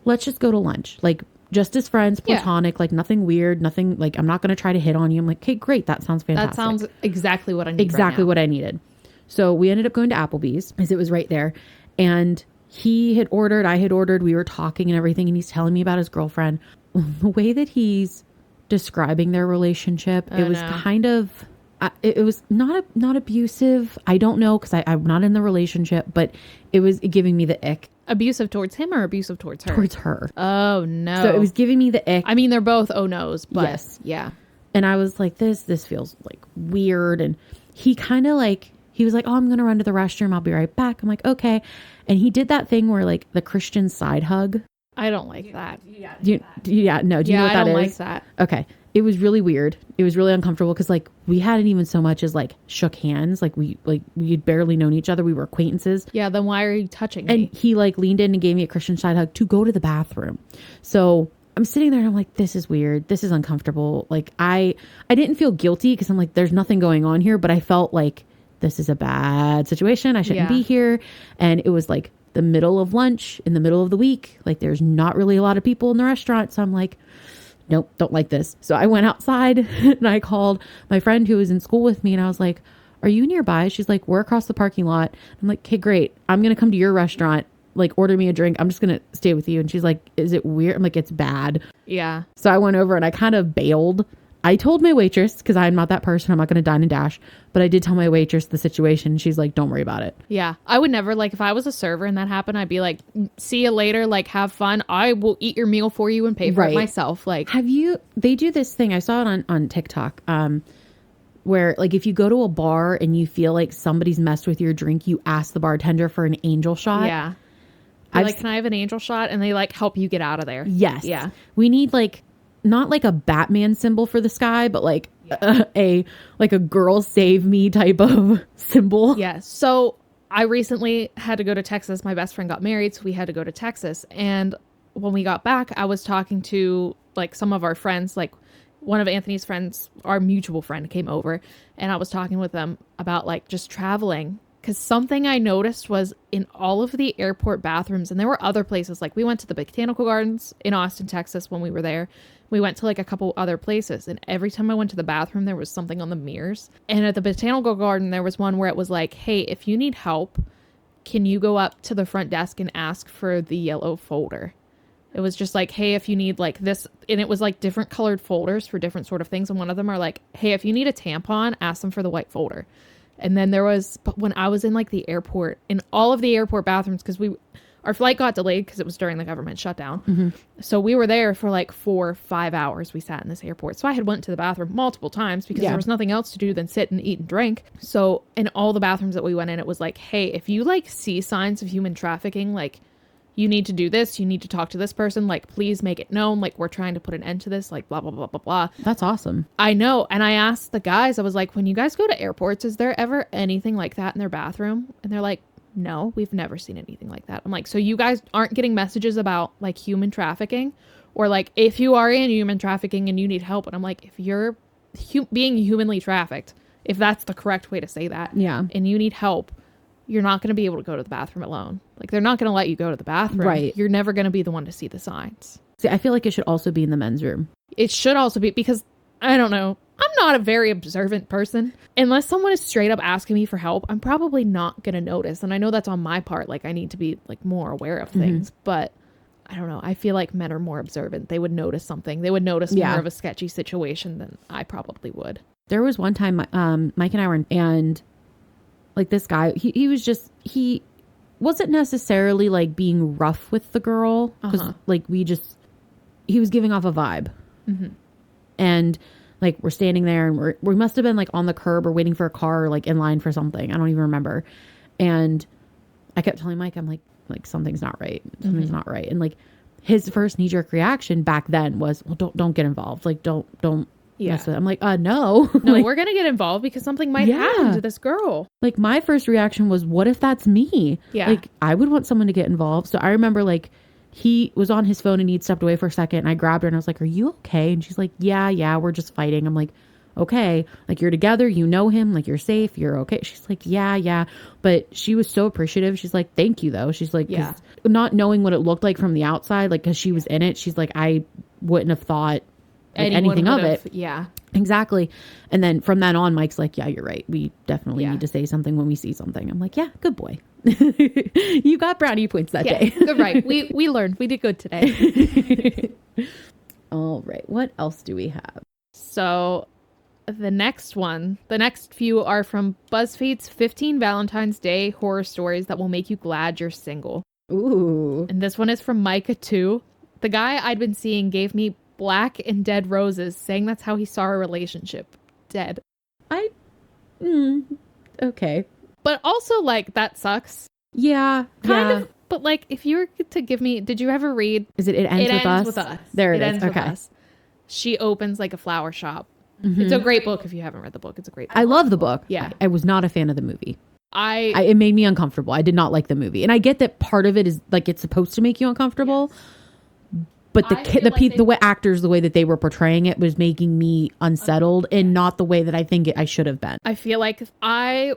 let's just go to lunch. Just as friends, platonic, nothing weird, nothing I'm not going to try to hit on you. I'm okay, great. That sounds fantastic. That sounds exactly what I need. Exactly what I needed. So we ended up going to Applebee's because it was right there. And he had ordered, I had ordered, we were talking and everything. And he's telling me about his girlfriend. The way that he's describing their relationship, it was kind of, it was not abusive. I don't know because I'm not in the relationship, but it was giving me the ick. Abusive towards him or abusive towards her? Towards her. Oh, no. So it was giving me the ick. I mean, they're both oh no's, but Yes. yeah. And I was like, this feels like weird. And he kind of like, he was like, oh, I'm going to run to the restroom. I'll be right back. I'm like, okay. And he did that thing where like the Christian side hug. I don't like that. Do you know what that is? I don't like that. Okay. It was really weird. It was really uncomfortable because like we hadn't even so much as like shook hands. Like we had barely known each other. We were acquaintances. Yeah. Then why are you touching me? And he like leaned in and gave me a Christian side hug to go to the bathroom. So I'm sitting there and I'm like, this is weird. This is uncomfortable. Like I didn't feel guilty because I'm like, there's nothing going on here. But I felt like this is a bad situation. I shouldn't be here. And it was like the middle of lunch in the middle of the week. Like there's not really a lot of people in the restaurant. So I'm like, nope, don't like this. So I went outside and I called my friend who was in school with me and I was like, are you nearby? She's like, we're across the parking lot. I'm like, okay, great. I'm going to come to your restaurant. Like order me a drink. I'm just going to stay with you. And she's like, is it weird? I'm like, it's bad. Yeah. So I went over and I kind of bailed. I told my waitress, because I'm not that person. I'm not going to dine and dash. But I did tell my waitress the situation. She's like, don't worry about it. Yeah. I would never, like, if I was a server and that happened, I'd be like, see you later. Like, have fun. I will eat your meal for you and pay for it myself. Like, they do this thing. I saw it on TikTok, where like if you go to a bar and you feel like somebody's messed with your drink, you ask the bartender for an angel shot. Yeah. Like, can I have an angel shot? And they like help you get out of there. Yes. Yeah. We need like, not like a Batman symbol for the sky, but like a girl save me type of symbol. Yeah. So I recently had to go to Texas. My best friend got married, so we had to go to Texas. And when we got back, I was talking to like some of our friends, like one of Anthony's friends, our mutual friend came over, and I was talking with them about like just traveling. Because something I noticed was in all of the airport bathrooms, and there were other places, like we went to the Botanical Gardens in Austin, Texas when we were there. We went to like a couple other places, and every time I went to the bathroom, there was something on the mirrors. And at the Botanical Garden, there was one where it was like, hey, if you need help, can you go up to the front desk and ask for the yellow folder? It was just like, hey, if you need like this, and it was like different colored folders for different sort of things. And one of them are like, hey, if you need a tampon, ask them for the white folder. And then there was, but when I was in like the airport, in all of the airport bathrooms, because our flight got delayed because it was during the government shutdown. Mm-hmm. So we were there for like 4 or 5 hours. We sat in this airport. So I had went to the bathroom multiple times because there was nothing else to do than sit and eat and drink. So in all the bathrooms that we went in, it was like, hey, if you like see signs of human trafficking, like you need to do this, you need to talk to this person, like please make it known, like we're trying to put an end to this, like blah blah blah blah blah. That's awesome. I know. And I asked the guys, I was like, when you guys go to airports, is there ever anything like that in their bathroom? And they're like, no, we've never seen anything like that. I'm like, so you guys aren't getting messages about like human trafficking, or like if you are in human trafficking and you need help? And I'm like, if you're being humanly trafficked, if that's the correct way to say that, and you need help, you're not going to be able to go to the bathroom alone. Like they're not going to let you go to the bathroom. Right. You're never going to be the one to see the signs. See, I feel like it should also be in the men's room. It should also be, because I don't know, I'm not a very observant person. Unless someone is straight up asking me for help, I'm probably not going to notice. And I know that's on my part. Like I need to be like more aware of things, but I don't know. I feel like men are more observant. They would notice something. They would notice more of a sketchy situation than I probably would. There was one time, Mike and I were and like this guy, he wasn't necessarily like being rough with the girl, because like he was giving off a vibe. And like we're standing there and we must have been like on the curb or waiting for a car or like in line for something. I don't even remember. And I kept telling Mike, I'm like something's not right. Something's not right. And like his first knee jerk reaction back then was, well, don't get involved. Like don't. Yeah. I'm like, no. No, like, we're going to get involved because something might happen to this girl. Like my first reaction was, what if that's me? Yeah. Like I would want someone to get involved. So I remember like he was on his phone and he'd stepped away for a second, and I grabbed her and I was like, are you okay? And she's like, yeah, we're just fighting. I'm like, okay, like you're together, you know him, like you're safe, you're okay. She's like, yeah. But she was so appreciative. She's like, thank you though. She's like, not knowing what it looked like from the outside, like, cause she was in it. She's like, I wouldn't have thought anything of it. Yeah, exactly. And then from then on, Mike's like, yeah, you're right. We definitely need to say something when we see something. I'm like, yeah, good boy. You got brownie points that day. Good, right. We learned. We did good today. All right. What else do we have? So the next few are from BuzzFeed's 15 Valentine's Day horror stories that will make you glad you're single. Ooh. And this one is from Micah 2. The guy I'd been seeing gave me black and dead roses, saying that's how he saw our relationship. Dead. Okay. But also, like, that sucks. Yeah. Kind of. But, like, if you were to give me... Did you ever read... Is it Ends With Us? There it is. Ends okay. With Us. She opens, like, a flower shop. Mm-hmm. It's a great book if you haven't read the book. It's a great book. I love the book. Yeah. I was not a fan of the movie. It made me uncomfortable. I did not like the movie. And I get that part of it is, like, it's supposed to make you uncomfortable. Yes. But the way actors, the way that they were portraying it was making me unsettled and not the way that I think I should have been. I feel like I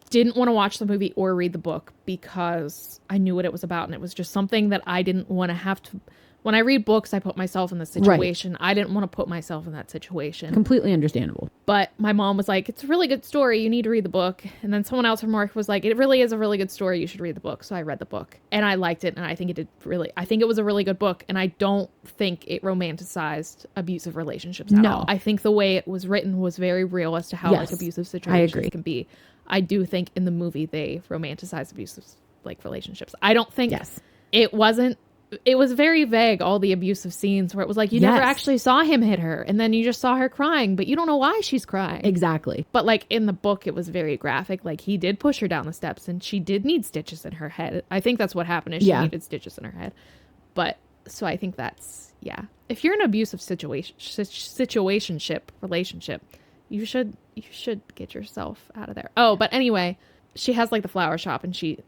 didn't want to watch the movie or read the book because I knew what it was about. And it was just something that I didn't want to have to... When I read books, I put myself in the situation. Right. I didn't want to put myself in that situation. Completely understandable. But my mom was like, it's a really good story. You need to read the book. And then someone else from work was like, it really is a really good story. You should read the book. So I read the book and I liked it. And I think I think it was a really good book. And I don't think it romanticized abusive relationships at all. I think the way it was written was very real as to how like abusive situations can be. I do think in the movie they romanticize abusive like relationships. I don't think it wasn't. It was very vague, all the abusive scenes where it was like, you never actually saw him hit her. And then you just saw her crying, but you don't know why she's crying. Exactly. But like in the book, it was very graphic. Like he did push her down the steps and she did need stitches in her head. I think that's what happened is she needed stitches in her head. But so I think that's, if you're in an abusive relationship, you should get yourself out of there. Oh, but anyway, she has like the flower shop and she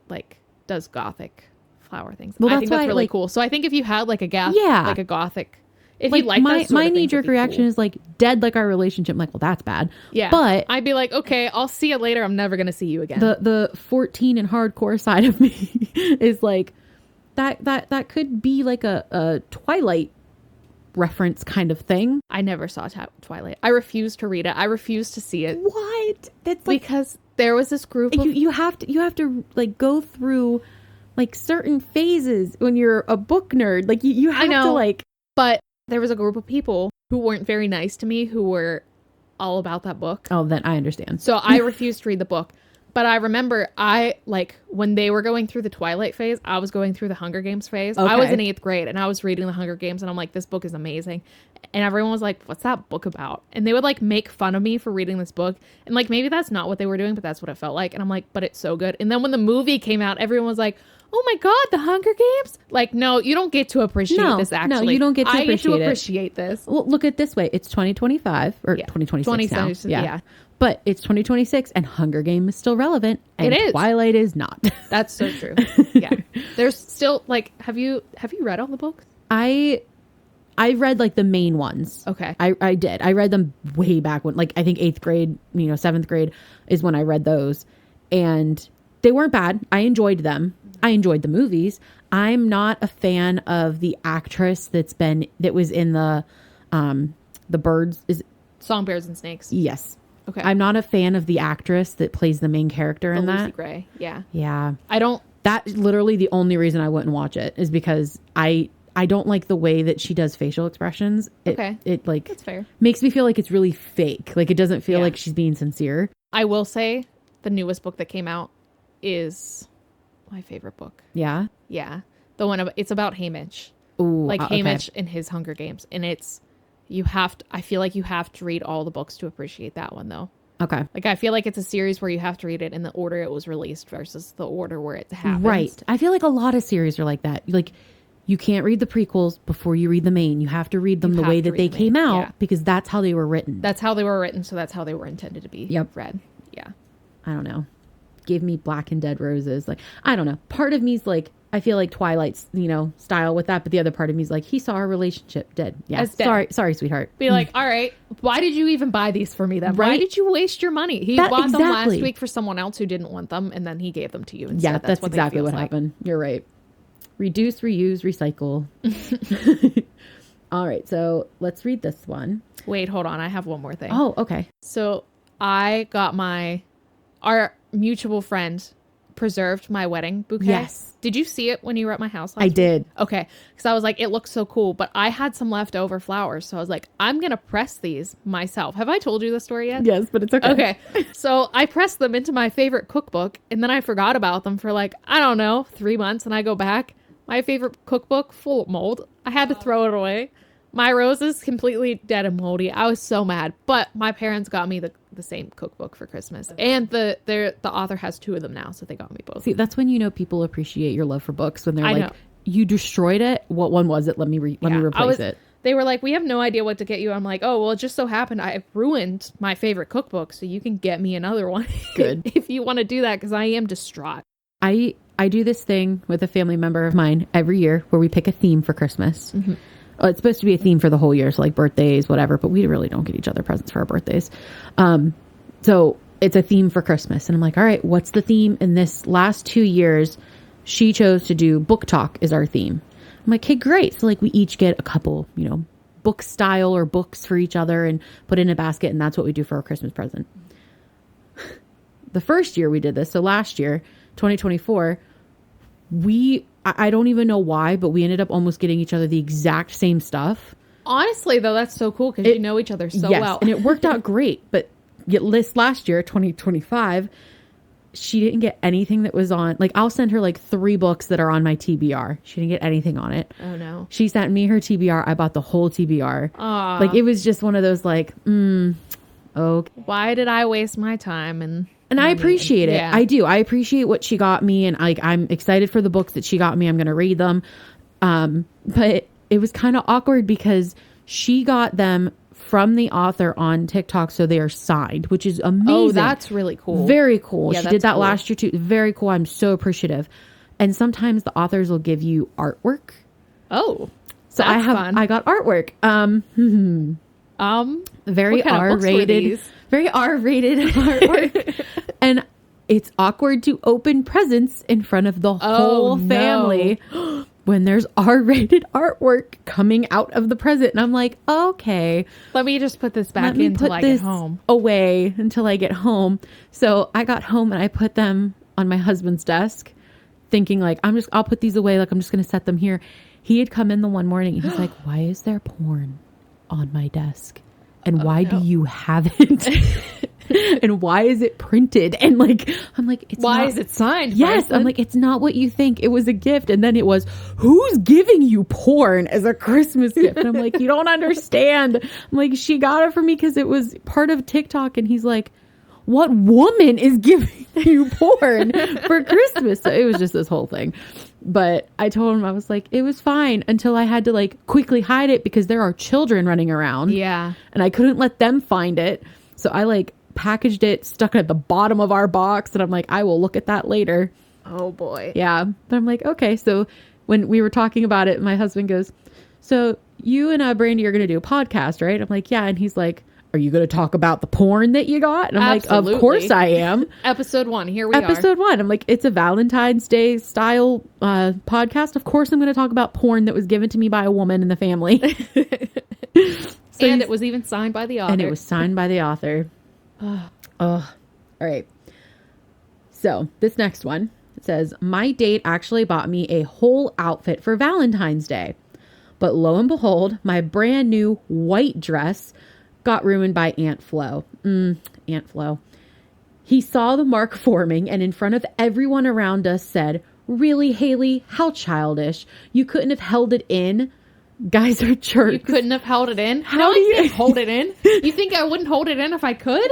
like does gothic flower things. Well, I think that's really cool. So I think if you had like a like a gothic, if you like my knee-jerk reaction is like dead like our relationship. I'm like, well, that's bad. Yeah, but I'd be like, okay, I'll see you later. I'm never gonna see you again. The 14 and hardcore side of me is like that could be like a Twilight reference kind of thing. I never saw Twilight. I refused to read it. I refused to see it. What? That's like, because there was this group of, you have to like go through like certain phases when you're a book nerd. Like you have to like... But there was a group of people who weren't very nice to me who were all about that book. Oh, then I understand. So I refused to read the book. But I remember when they were going through the Twilight phase, I was going through the Hunger Games phase. Okay. I was in 8th grade and I was reading the Hunger Games and I'm like, this book is amazing. And everyone was like, what's that book about? And they would like make fun of me for reading this book. And like, maybe that's not what they were doing, but that's what it felt like. And I'm like, but it's so good. And then when the movie came out, everyone was like, oh my God, the Hunger Games? Like, no, you don't get to appreciate this actually. No, you don't get to appreciate this. Well, look at it this way. It's 2025 or 2026 now. Yeah. But it's 2026 and Hunger Games is still relevant and it is. Twilight is not. That's so true. Yeah. There's still like, have you read all the books? I read like the main ones. Okay. I did. I read them way back when, like, I think 8th grade, 7th grade is when I read those. And they weren't bad. I enjoyed them. I enjoyed the movies. I'm not a fan of the actress that was in the Birds. Songbirds and Snakes. Yes. Okay. I'm not a fan of the actress that plays the main character in that. Lucy Gray. Yeah. Yeah. That's literally the only reason I wouldn't watch it is because I don't like the way that she does facial expressions. It like, that's fair. Makes me feel like it's really fake. Like it doesn't feel like she's being sincere. I will say the newest book that came out is my favorite book. Yeah. Yeah. It's about Haymitch. Ooh, Haymitch and his Hunger Games. And I feel like you have to read all the books to appreciate that one though. Okay. Like I feel like it's a series where you have to read it in the order it was released versus the order where it happens. Right. I feel like a lot of series are like that. Like you can't read the prequels before you read the main. You have to read them the way that they came out because that's how they were written. That's how they were written. So that's how they were intended to be read. Yeah. I don't know. Give me black and dead roses. Like, I don't know. Part of me's like, I feel like Twilight's, style with that. But the other part of me is like, he saw our relationship dead. Yeah. Sorry, sweetheart. Be like, all right, why did you even buy these for me then? Right? Why did you waste your money? He bought them last week for someone else who didn't want them. And then he gave them to you instead. Yeah, that's exactly what happened. You're right. Reduce, reuse, recycle. All right. So let's read this one. Wait, hold on. I have one more thing. Oh, okay. So I got our mutual friend preserved my wedding bouquet? Yes. Did you see it when you were at my house last I week? did. Okay. Because I was like, it looks so cool, but I had some leftover flowers. So I was like, I'm going to press these myself. Have I told you the story yet? Yes, but it's okay. Okay. So I pressed them into my favorite cookbook, and then I forgot about them for like, I don't know, 3 months. And I go back, my favorite cookbook full of mold. I had to throw it away. My roses completely dead and moldy. I was so mad, but my parents got me the same cookbook for Christmas, and the author has 2 of them now, so they got me both. See, that's when you know people appreciate your love for books, when they're I like, know. you destroyed it. What one was it? Let me replace it. They were like, we have no idea what to get you. I'm like, oh, well, it just so happened I ruined my favorite cookbook, so you can get me another one. Good. If you want to do that, because I am distraught. I do this thing with a family member of mine every year where we pick a theme for Christmas. Mm-hmm. It's supposed to be a theme for the whole year, so like birthdays, whatever, but we really don't get each other presents for our birthdays. So it's a theme for Christmas. And I'm like, all right, what's the theme? In this last 2 years, she chose to do book talk as our theme. I'm like, hey, great. So like we each get a couple, book style or books for each other and put in a basket. And that's what we do for our Christmas present. The first year we did this, so last year, 2024, I don't even know why, but we ended up almost getting each other the exact same stuff. Honestly, though, that's so cool because you know each other so well. And it worked out great. But this last year, 2025, she didn't get anything that was on. Like, I'll send her like 3 books that are on my TBR. She didn't get anything on it. Oh, no. She sent me her TBR. I bought the whole TBR. Aww. Like, it was just one of those like, okay. Why did I waste my time and I appreciate it. Yeah. I do. I appreciate what she got me, and like I'm excited for the books that she got me. I'm going to read them. But it was kind of awkward because she got them from the author on TikTok, so they are signed, which is amazing. Oh, that's really cool. Very cool. Yeah, she did that cool. last year too. Very cool. I'm so appreciative. And sometimes the authors will give you artwork. Oh, so that's fun. I got artwork. Very what kind of books were R-rated. these? Very R-rated artwork. And it's awkward to open presents in front of the whole family when there's R-rated artwork coming out of the present. And I'm like, okay. Let me just put this back in until I get home. Away until I get home. So I got home and I put them on my husband's desk thinking like, I'll put these away. Like, I'm just going to set them here. He had come in the one morning and he's like, why is there porn on my desk? And why do you have it? And why is it printed? And like, I'm like, why is it signed? Yes. Bryson? I'm like, it's not what you think. It was a gift. And then it was, who's giving you porn as a Christmas gift? And I'm like, you don't understand. I'm like, she got it for me because it was part of TikTok. And he's like, what woman is giving you porn for Christmas? So it was just this whole thing. But I told him, I was like, it was fine until I had to like quickly hide it because there are children running around. Yeah. And I couldn't let them find it. So I like packaged it, stuck it at the bottom of our box. And I'm like, I will look at that later. Oh boy. Yeah. But I'm like, okay. So when we were talking about it, my husband goes, so you and Brandy are going to do a podcast, right? I'm like, yeah. And he's like, are you going to talk about the porn that you got? And I'm Absolutely. like, of course I am. Episode 1. Here we are. Episode 1. I'm like, it's a Valentine's Day style podcast. Of course I'm going to talk about porn that was given to me by a woman in the family. And it was even signed by the author. And it was signed by the author. All right. So this next one, it says, my date actually bought me a whole outfit for Valentine's Day. But lo and behold, my brand new white dress got ruined by Aunt Flo. Aunt Flo. He saw the mark forming and in front of everyone around us said, really, Haley, how childish. You couldn't have held it in. Guys are jerks. You couldn't have held it in? How do you hold it in? You think I wouldn't hold it in if I could?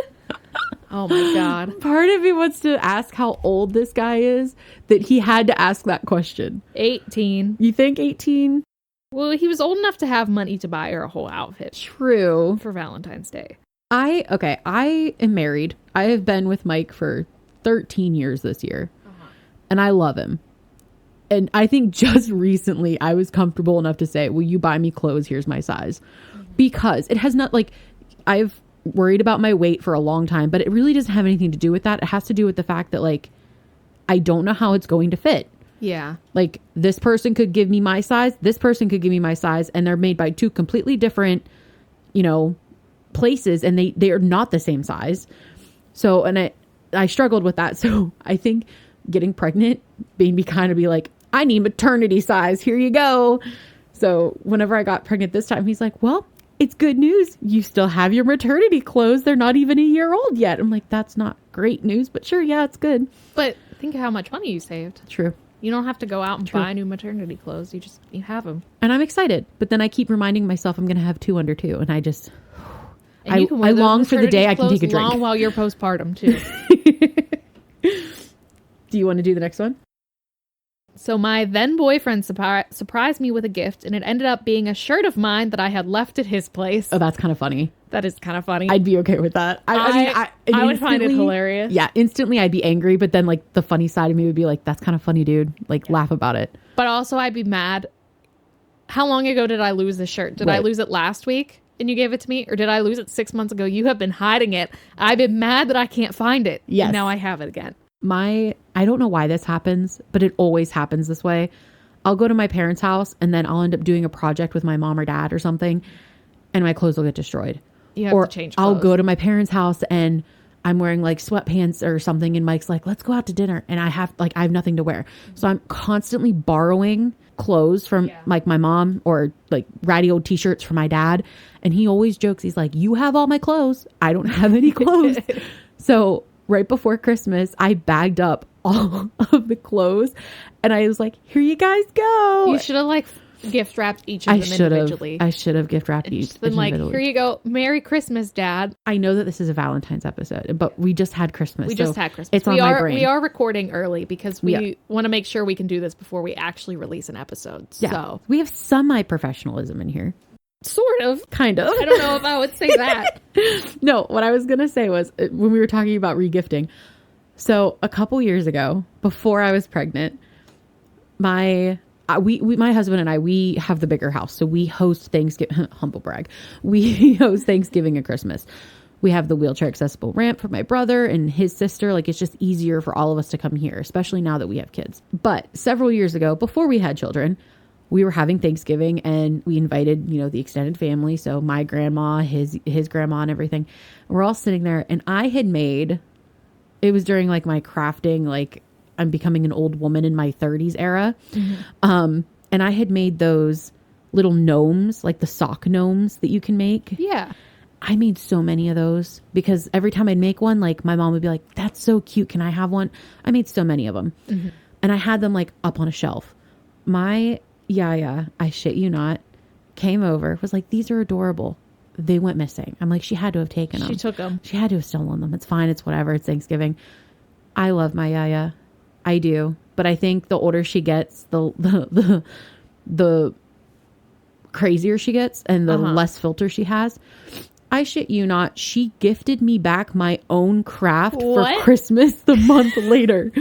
Oh my God. Part of me wants to ask how old this guy is that he had to ask that question. 18. You think 18? Well, he was old enough to have money to buy her a whole outfit. True. For Valentine's Day. I am married. I have been with Mike for 13 years this year. And I love him. And I think just recently I was comfortable enough to say, will you buy me clothes? Here's my size. Because it has not, like, I've worried about my weight for a long time, but it really doesn't have anything to do with that. It has to do with the fact that, like, I don't know how it's going to fit. Yeah. Like, this person could give me my size. This person could give me my size. And they're made by 2 completely different, places. And they are not the same size. So, and I struggled with that. So I think getting pregnant made me kind of be like, I need maternity size. Here you go. So whenever I got pregnant this time, he's like, well, it's good news. You still have your maternity clothes. They're not even a year old yet. I'm like, that's not great news, but sure. Yeah, it's good. But think of how much money you saved. True. You don't have to go out and buy new maternity clothes. You have them. And I'm excited. But then I keep reminding myself I'm going to have 2 under 2. And I just, I long for the day I can take a drink. Long while you're postpartum too. Do you want to do the next one? So my then boyfriend surprised me with a gift, and it ended up being a shirt of mine that I had left at his place. Oh, that's kind of funny. That is kind of funny. I'd be okay with that. I would find it hilarious. Yeah, instantly I'd be angry, but then like the funny side of me would be like, that's kind of funny, dude. Like laugh about it. But also I'd be mad. How long ago did I lose this shirt? Did I lose it last week and you gave it to me? Or did I lose it 6 months ago? You have been hiding it. I've been mad that I can't find it. Yes. And now I have it again. I don't know why this happens, but it always happens this way. I'll go to my parents' house and then I'll end up doing a project with my mom or dad or something, and my clothes will get destroyed. You have to change clothes. I'll go to my parents' house and I'm wearing like sweatpants or something, and Mike's like, let's go out to dinner, and I have nothing to wear. So I'm constantly borrowing clothes from like my mom, or like ratty old t-shirts from my dad, and he always jokes, he's like, you have all my clothes, I don't have any clothes. So right before Christmas, I bagged up all of the clothes and I was like, here you guys go. You should have like gift wrapped each of them individually. I should have gift wrapped each. Then like, here you go. Merry Christmas, Dad. I know that this is a Valentine's episode, but we just had Christmas. We just had Christmas. It's on my brain. We are recording early because we want to make sure we can do this before we actually release an episode. Yeah. So we have semi-professionalism in here. Sort of. Kind of. I don't know if I would say that. No, what I was going to say was when we were talking about regifting. So a couple years ago, before I was pregnant, my husband and I, we have the bigger house. So we host Thanksgiving, humble brag. We host Thanksgiving and Christmas. We have the wheelchair accessible ramp for my brother and his sister. Like, it's just easier for all of us to come here, especially now that we have kids. But several years ago, before we had children, we were having Thanksgiving and we invited, the extended family. So my grandma, his grandma, and everything. We're all sitting there, and I had made, it was during like my crafting, like I'm becoming an old woman in my 30s era. Mm-hmm. And I had made those little gnomes, like the sock gnomes that you can make. Yeah. I made so many of those because every time I'd make one, like my mom would be like, that's so cute. Can I have one? I made so many of them. Mm-hmm. And I had them like up on a shelf. My Yaya, I shit you not, came over, was like, these are adorable. They went missing. I'm like, she had to have taken them. She took them. She had to have stolen them. It's fine. It's whatever. It's Thanksgiving. I love my Yaya. I do. But I think the older she gets, the crazier she gets and the less filter she has. I shit you not. She gifted me back my own craft for Christmas the month later.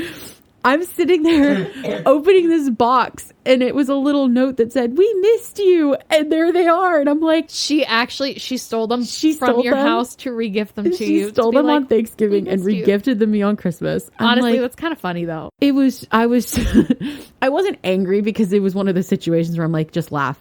I'm sitting there opening this box, and it was a little note that said, we missed you. And there they are. And I'm like, she stole them from your house to regift them to you. She stole them on Thanksgiving and regifted them me on Christmas. Honestly, that's kind of funny though. I wasn't angry because it was one of the situations where I'm like, just laugh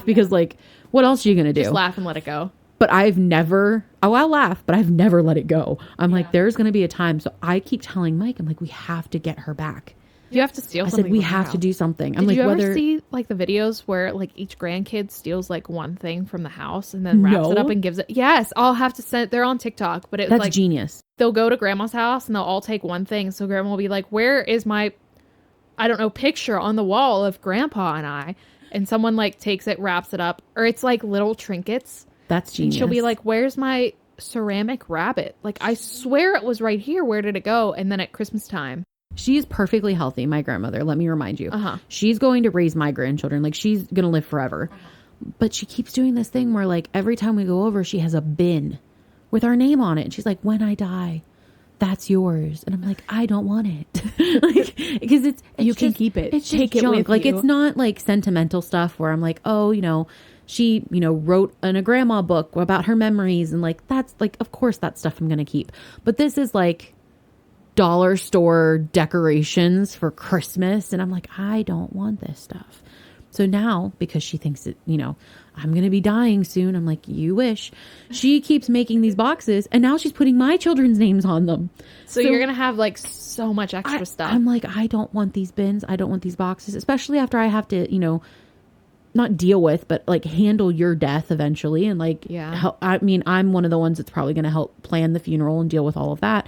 because like, what else are you going to do? Just laugh and let it go. But I'll laugh, but I've never let it go. I'm like, there's going to be a time. So I keep telling Mike, I'm like, we have to get her back. You have to steal something. I said, we have to do something. I'm Did like, you ever see like the videos where like each grandkid steals like one thing from the house and then wraps it up and gives it? Yes, I'll have to send, they're on TikTok, but it's that's like genius. They'll go to grandma's house and they'll all take one thing. So grandma will be like, where is my, I don't know, picture on the wall of grandpa and I? And someone like takes it, wraps it up, or it's like little trinkets. That's genius. And she'll be like, where's my ceramic rabbit? Like, I swear it was right here. Where did it go? And then at Christmas time. She is perfectly healthy, my grandmother. Let me remind you. She's going to raise my grandchildren. Like, she's going to live forever. But she keeps doing this thing where, like, every time we go over, she has a bin with our name on it. And she's like, when I die, that's yours. And I'm like, I don't want it. Like, because you can keep it. It's take it with like, you. It's not like sentimental stuff where I'm like, oh, she, wrote in a grandma book about her memories. And like, that's like, of course, that stuff I'm going to keep. But this is like dollar store decorations for Christmas. And I'm like, I don't want this stuff. So now, because she thinks that, I'm going to be dying soon. I'm like, you wish. She keeps making these boxes and now she's putting my children's names on them. So you're going to have like so much extra stuff. I'm like, I don't want these bins. I don't want these boxes, especially after I have to, not deal with, but like handle your death eventually. And like, help, I'm one of the ones that's probably going to help plan the funeral and deal with all of that.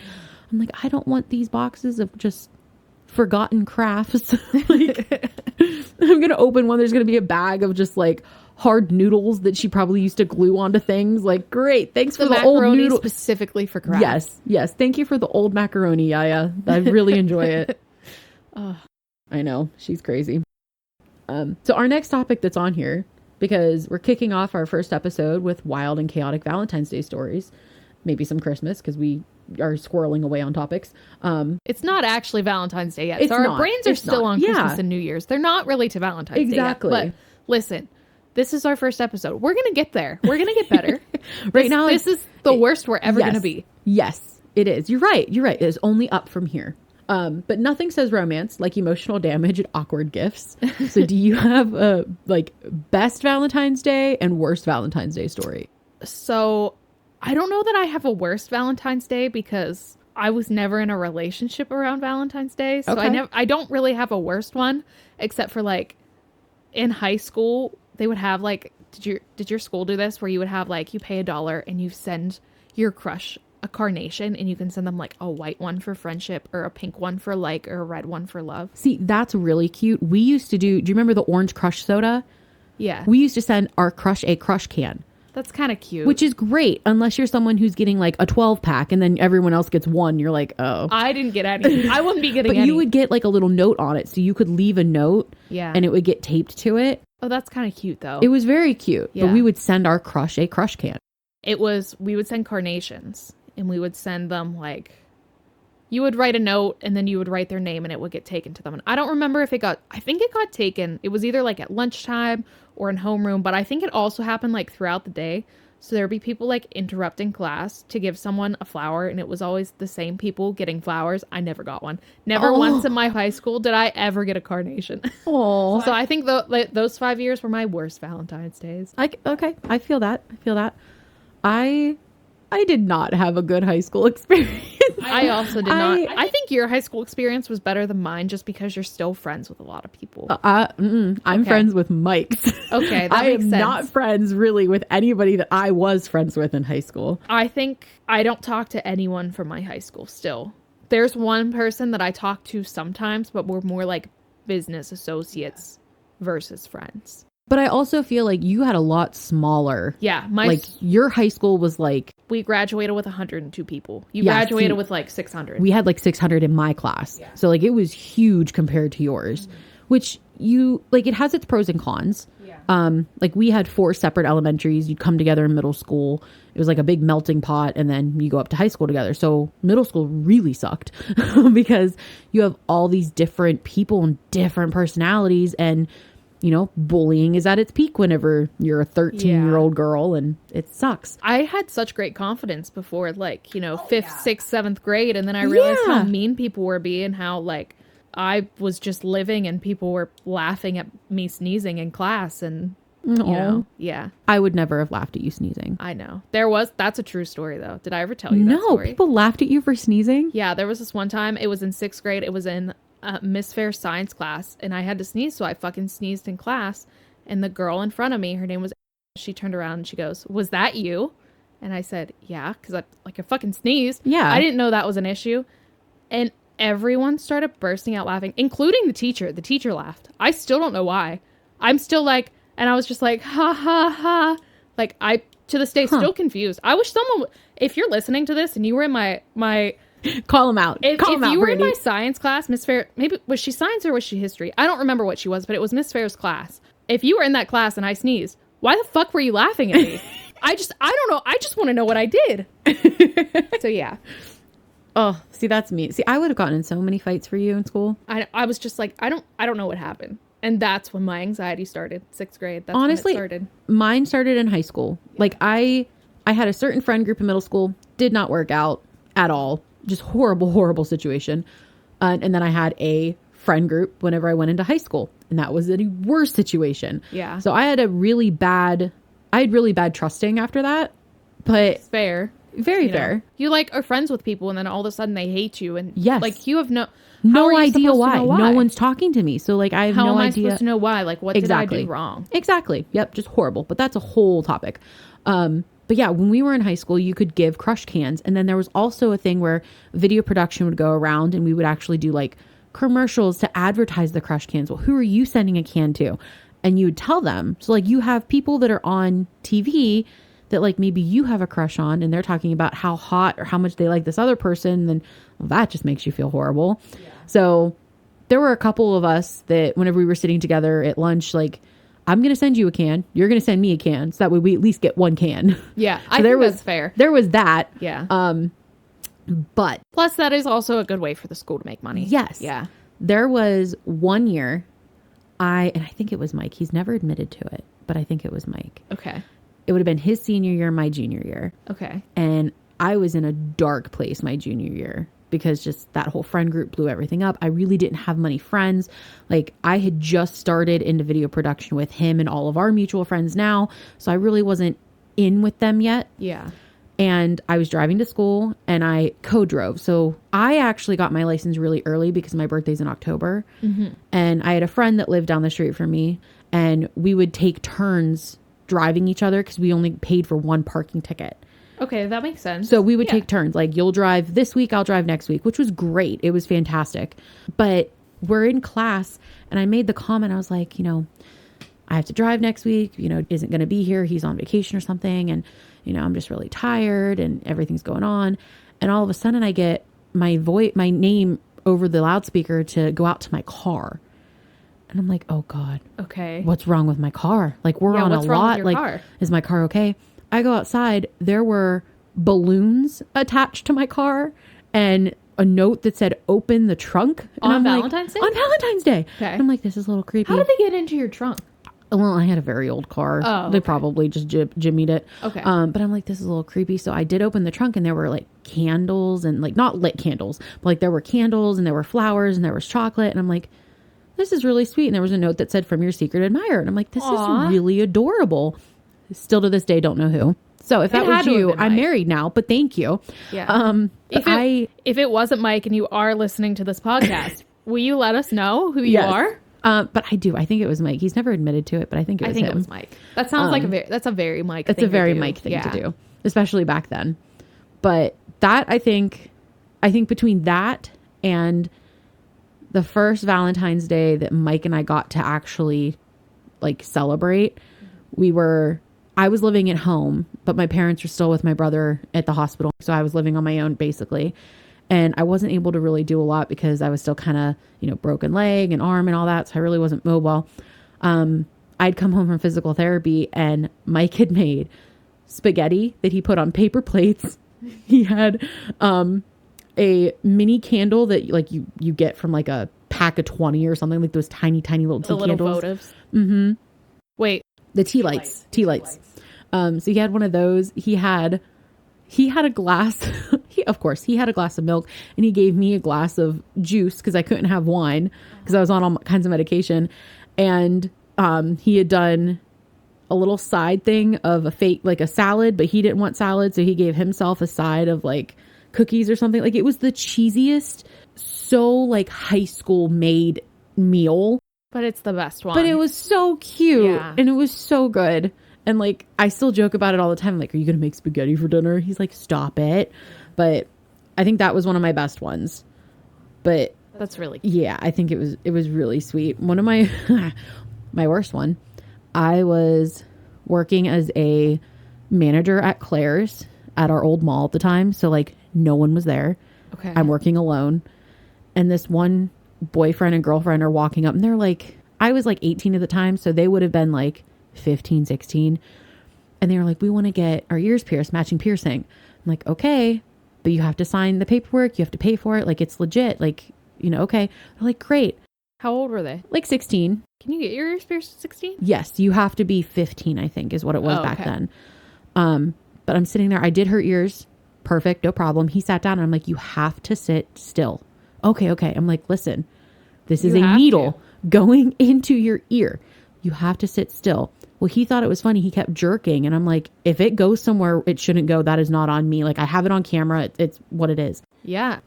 I'm like, I don't want these boxes of just forgotten crafts. Like, I'm going to open one. There's going to be a bag of just like hard noodles that she probably used to glue onto things. Like, great. Thanks for the old noodle. Specifically for crafts. Yes. Thank you for the old macaroni, Yaya. I really enjoy it. I know. She's crazy. So our next topic that's on here, because we're kicking off our first episode with wild and chaotic Valentine's Day stories, maybe some Christmas, because we are squirreling away on topics. It's not actually Valentine's Day yet. So our brains are still on Christmas and New Year's. They're not really to Valentine's Day yet. But listen, this is our first episode. We're going to get there. We're going to get better. Now, this is the worst we're ever going to be. Yes, it is. You're right. It is only up from here. But nothing says romance like emotional damage and awkward gifts. So do you have a best Valentine's Day and worst Valentine's Day story? So I don't know that I have a worst Valentine's Day because I was never in a relationship around Valentine's Day. So I don't really have a worst one, except for like in high school, they would have like, did your school do this where you would have like, you pay $1 and you send your crush a carnation and you can send them like a white one for friendship or a pink one for like, or a red one for love. See, that's really cute. We used to do you remember the orange crush soda? Yeah. We used to send our crush a crush can. That's kind of cute. Which is great, unless you're someone who's getting like a 12 pack and then everyone else gets one. You're like, oh. I didn't get any. I wouldn't be getting any. But you would get like a little note on it. So you could leave a note and it would get taped to it. Oh, that's kind of cute though. It was very cute. Yeah. But we would send our crush a crush can. We would send carnations and we would send them like, you would write a note and then you would write their name and it would get taken to them. And I don't remember if I think it got taken. It was either like at lunchtime or in homeroom, but I think it also happened like throughout the day. So there'd be people like interrupting class to give someone a flower, and it was always the same people getting flowers. I never got one. Never once in my high school did I ever get a carnation. Oh, so I think those 5 years were my worst Valentine's days. Okay, I feel that. I did not have a good high school experience. I also did not. I think your high school experience was better than mine just because you're still friends with a lot of people. I'm friends with Mike's. Okay, that I makes am sense. not friends really with anybody that I was friends with in high school. I think I don't talk to anyone from my high school still. There's one person that I talk to sometimes, but we're more like business associates versus friends. But I also feel like you had a lot smaller. Yeah. Your high school was like... We graduated with 102 people. You graduated with like 600. We had like 600 in my class. Yeah. So like it was huge compared to yours. Mm-hmm. Which it has its pros and cons. Yeah. Like we had 4 separate elementaries. You'd come together in middle school. It was like a big melting pot. And then you go up to high school together. So middle school really sucked. Because you have all these different people and different personalities. And... bullying is at its peak whenever you're a 13-year-old girl, and it sucks. I had such great confidence before, 5th, 6th, 7th grade, and then I realized how mean people were being, how, I was just living and people were laughing at me sneezing in class, and, yeah. I would never have laughed at you sneezing. I know. That's a true story, though. Did I ever tell you that story? No, people laughed at you for sneezing? Yeah, there was this one time, it was in 6th grade, it was in... Miss Fair's science class, and I had to sneeze, so I fucking sneezed in class, and the girl in front of me, her name was, she turned around and she goes, "Was that you?" And I said, "Yeah," because I fucking sneezed. Yeah. I didn't know that was an issue. And everyone started bursting out laughing, including the teacher. The teacher laughed. I still don't know why. I'm still and I was just like, ha ha ha. I, to this day, still confused. I wish someone, if you're listening to this and you were in my Call him out. If you were Brittany. in my science class, Miss Fair, maybe was she science or was she history? I don't remember what she was, but it was Miss Fair's class. If you were in that class and I sneezed, why the fuck were you laughing at me? I don't know. I just want to know what I did. So yeah. Oh, see, that's me. See, I would have gotten in so many fights for you in school. I was just like, I don't know what happened. And that's when my anxiety started. 6th grade. That's honestly, when it started. Mine started in high school. Yeah. I had a certain friend group in middle school. Did not work out at all. Just horrible situation. And then I had a friend group whenever I went into high school. And that was a worse situation. Yeah. So I had really bad trusting after that. But It's fair. Very You fair. know, you like are friends with people and then all of a sudden they hate you. And Yes. like you have no idea why. No one's talking to me. So like I have How no am I idea. supposed to know why? Like what did I do wrong? Exactly. Yep. Just horrible. But that's a whole topic. But yeah, when we were in high school, you could give crush cans. And then there was also a thing where video production would go around and we would actually do like commercials to advertise the crush cans. Well, who are you sending a can to? And you would tell them. So like you have people that are on TV that like maybe you have a crush on and they're talking about how hot or how much they like this other person. Then well, that just makes you feel horrible. Yeah. So there were a couple of us that whenever we were sitting together at lunch, like, I'm going to send you a can. You're going to send me a can. So that way we at least get one can. Yeah. I think that's fair. There was that. Yeah. But plus that is also a good way for the school to make money. Yes. Yeah. There was one year and I think it was Mike. He's never admitted to it, but I think it was Mike. Okay. It would have been his senior year, my junior year. Okay. And I was in a dark place my junior year because just that whole friend group blew everything up. I really didn't have many friends. Like I had just started into video production with him and all of our mutual friends now. So I really wasn't in with them yet. Yeah. And I was driving to school and I co-drove. So I actually got my license really early because my birthday's in October. Mm-hmm. And I had a friend that lived down the street from me and we would take turns driving each other because we only paid for one parking ticket. Okay, that makes sense. So we would take turns. Like you'll drive this week, I'll drive next week, which was great. It was fantastic. But we're in class and I made the comment. I was like, I have to drive next week, isn't going to be here. He's on vacation or something. And, I'm just really tired and everything's going on. And all of a sudden I get my name over the loudspeaker to go out to my car. And I'm like, oh God. Okay. What's wrong with my car? Like we're on a lot. Like, car? Is my car okay? I go outside. There were balloons attached to my car and a note that said, open the trunk. And on Valentine's Day? On Valentine's Day. Okay. And I'm like, this is a little creepy. How did they get into your trunk? Well, I had a very old car. Oh, They probably just jimmied it. Okay. But I'm like, this is a little creepy. So I did open the trunk and there were like candles and like not lit candles, but like there were candles and there were flowers and there was chocolate. And I'm like, this is really sweet. And there was a note that said from your secret admirer. And I'm like, this is really adorable. Still to this day, don't know who. So if that was you, I'm married now, but thank you. Yeah. If it wasn't Mike and you are listening to this podcast, will you let us know who you are? But I do. I think it was Mike. He's never admitted to it, but I think it was him. It was Mike. That sounds like that's a very Mike thing. It's a very Mike thing to do, especially back then. But that I think between that and the first Valentine's Day that Mike and I got to actually like celebrate, I was living at home, but my parents were still with my brother at the hospital. So I was living on my own basically. And I wasn't able to really do a lot because I was still kind of, broken leg and arm and all that. So I really wasn't mobile. I'd come home from physical therapy and Mike had made spaghetti that he put on paper plates. He had a mini candle that like you get from like a pack of 20 or something, like those tiny little tea candles. Votives. Mm-hmm. Wait. The tea lights. So he had one of those. He had a glass. He had a glass of milk and he gave me a glass of juice because I couldn't have wine because I was on all kinds of medication. And he had done a little side thing of a fake, like a salad, but he didn't want salad. So he gave himself a side of like cookies or something. Like it was the cheesiest, so like high school made meal. But it's the best one. But it was so cute and it was so good. And like, I still joke about it all the time. I'm like, are you going to make spaghetti for dinner? He's like, stop it. But I think that was one of my best ones. But that's really cute. Yeah, I think it was really sweet. One of my, my worst one, I was working as a manager at Claire's at our old mall at the time. So like no one was there. Okay. I'm working alone. And this one boyfriend and girlfriend are walking up and they're like, I was like 18 at the time. So they would have been like 15, 16. And they were like, we want to get our ears pierced, matching piercing. I'm like, okay, but you have to sign the paperwork. You have to pay for it. Like it's legit. Like, okay. They're like, great. How old were they? Like 16. Can you get your ears pierced at 16? Yes. You have to be 15, I think is what it was back then. But I'm sitting there. I did her ears. Perfect. No problem. He sat down and I'm like, you have to sit still. Okay. I'm like, listen, this is a needle. going into your ear. You have to sit still. Well, he thought it was funny. He kept jerking. And I'm like, if it goes somewhere it shouldn't go, that is not on me. Like, I have it on camera. It's what it is. Yeah.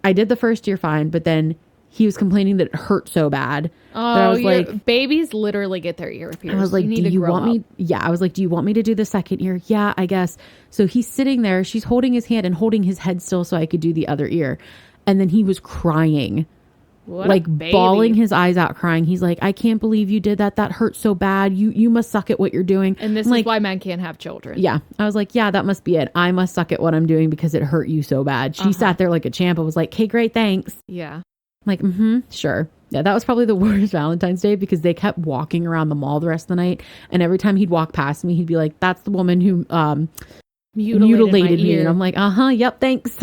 I did the first ear fine, but then he was complaining that it hurt so bad. Oh, that I was like, babies literally get their ear pierced. I was like, do you want me? Yeah. I was like, do you want me to do the second ear? Yeah, I guess. So he's sitting there. She's holding his hand and holding his head still so I could do the other ear. And then he was crying. What like bawling his eyes out, crying. He's like, I can't believe you did that. That hurt so bad. You must suck at what you're doing. And this is like, why men can't have children. Yeah. I was like, yeah, that must be it. I must suck at what I'm doing because it hurt you so bad. She sat there like a champ and was like, okay, great, thanks. Yeah. I'm like, sure. Yeah, that was probably the worst Valentine's Day because they kept walking around the mall the rest of the night. And every time he'd walk past me, he'd be like, that's the woman who mutilated me. And I'm like, yep, thanks.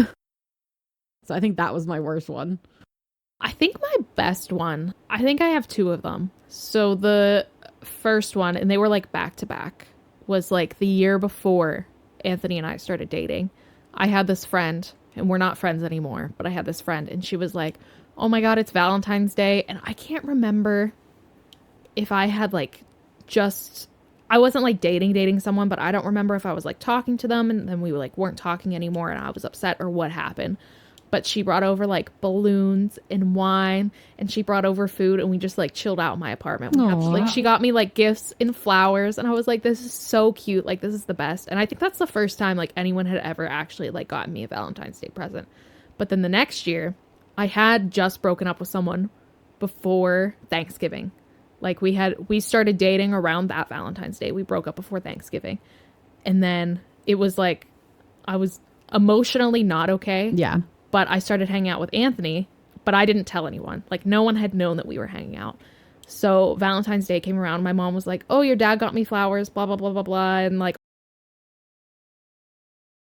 So I think that was my worst one. I think my best one, I think I have two of them. So the first one, and they were like back to back, was like the year before Anthony and I started dating. I had this friend, and we're not friends anymore, but I had this friend, and she was like, oh my God, it's Valentine's Day. And I can't remember if I had like I wasn't like dating someone, but I don't remember if I was like talking to them and then we like weren't talking anymore and I was upset or what happened. But she brought over like balloons and wine, and she brought over food, and we just like chilled out in my apartment. She got me like gifts and flowers, and I was like, this is so cute. Like, this is the best. And I think that's the first time like anyone had ever actually like gotten me a Valentine's Day present. But then the next year, I had just broken up with someone before Thanksgiving. Like we started dating around that Valentine's Day. We broke up before Thanksgiving. And then it was like, I was emotionally not okay. Yeah. But I started hanging out with Anthony, but I didn't tell anyone. Like, no one had known that we were hanging out. So Valentine's Day came around. My mom was like, oh, your dad got me flowers, blah, blah, blah, blah, blah. And like,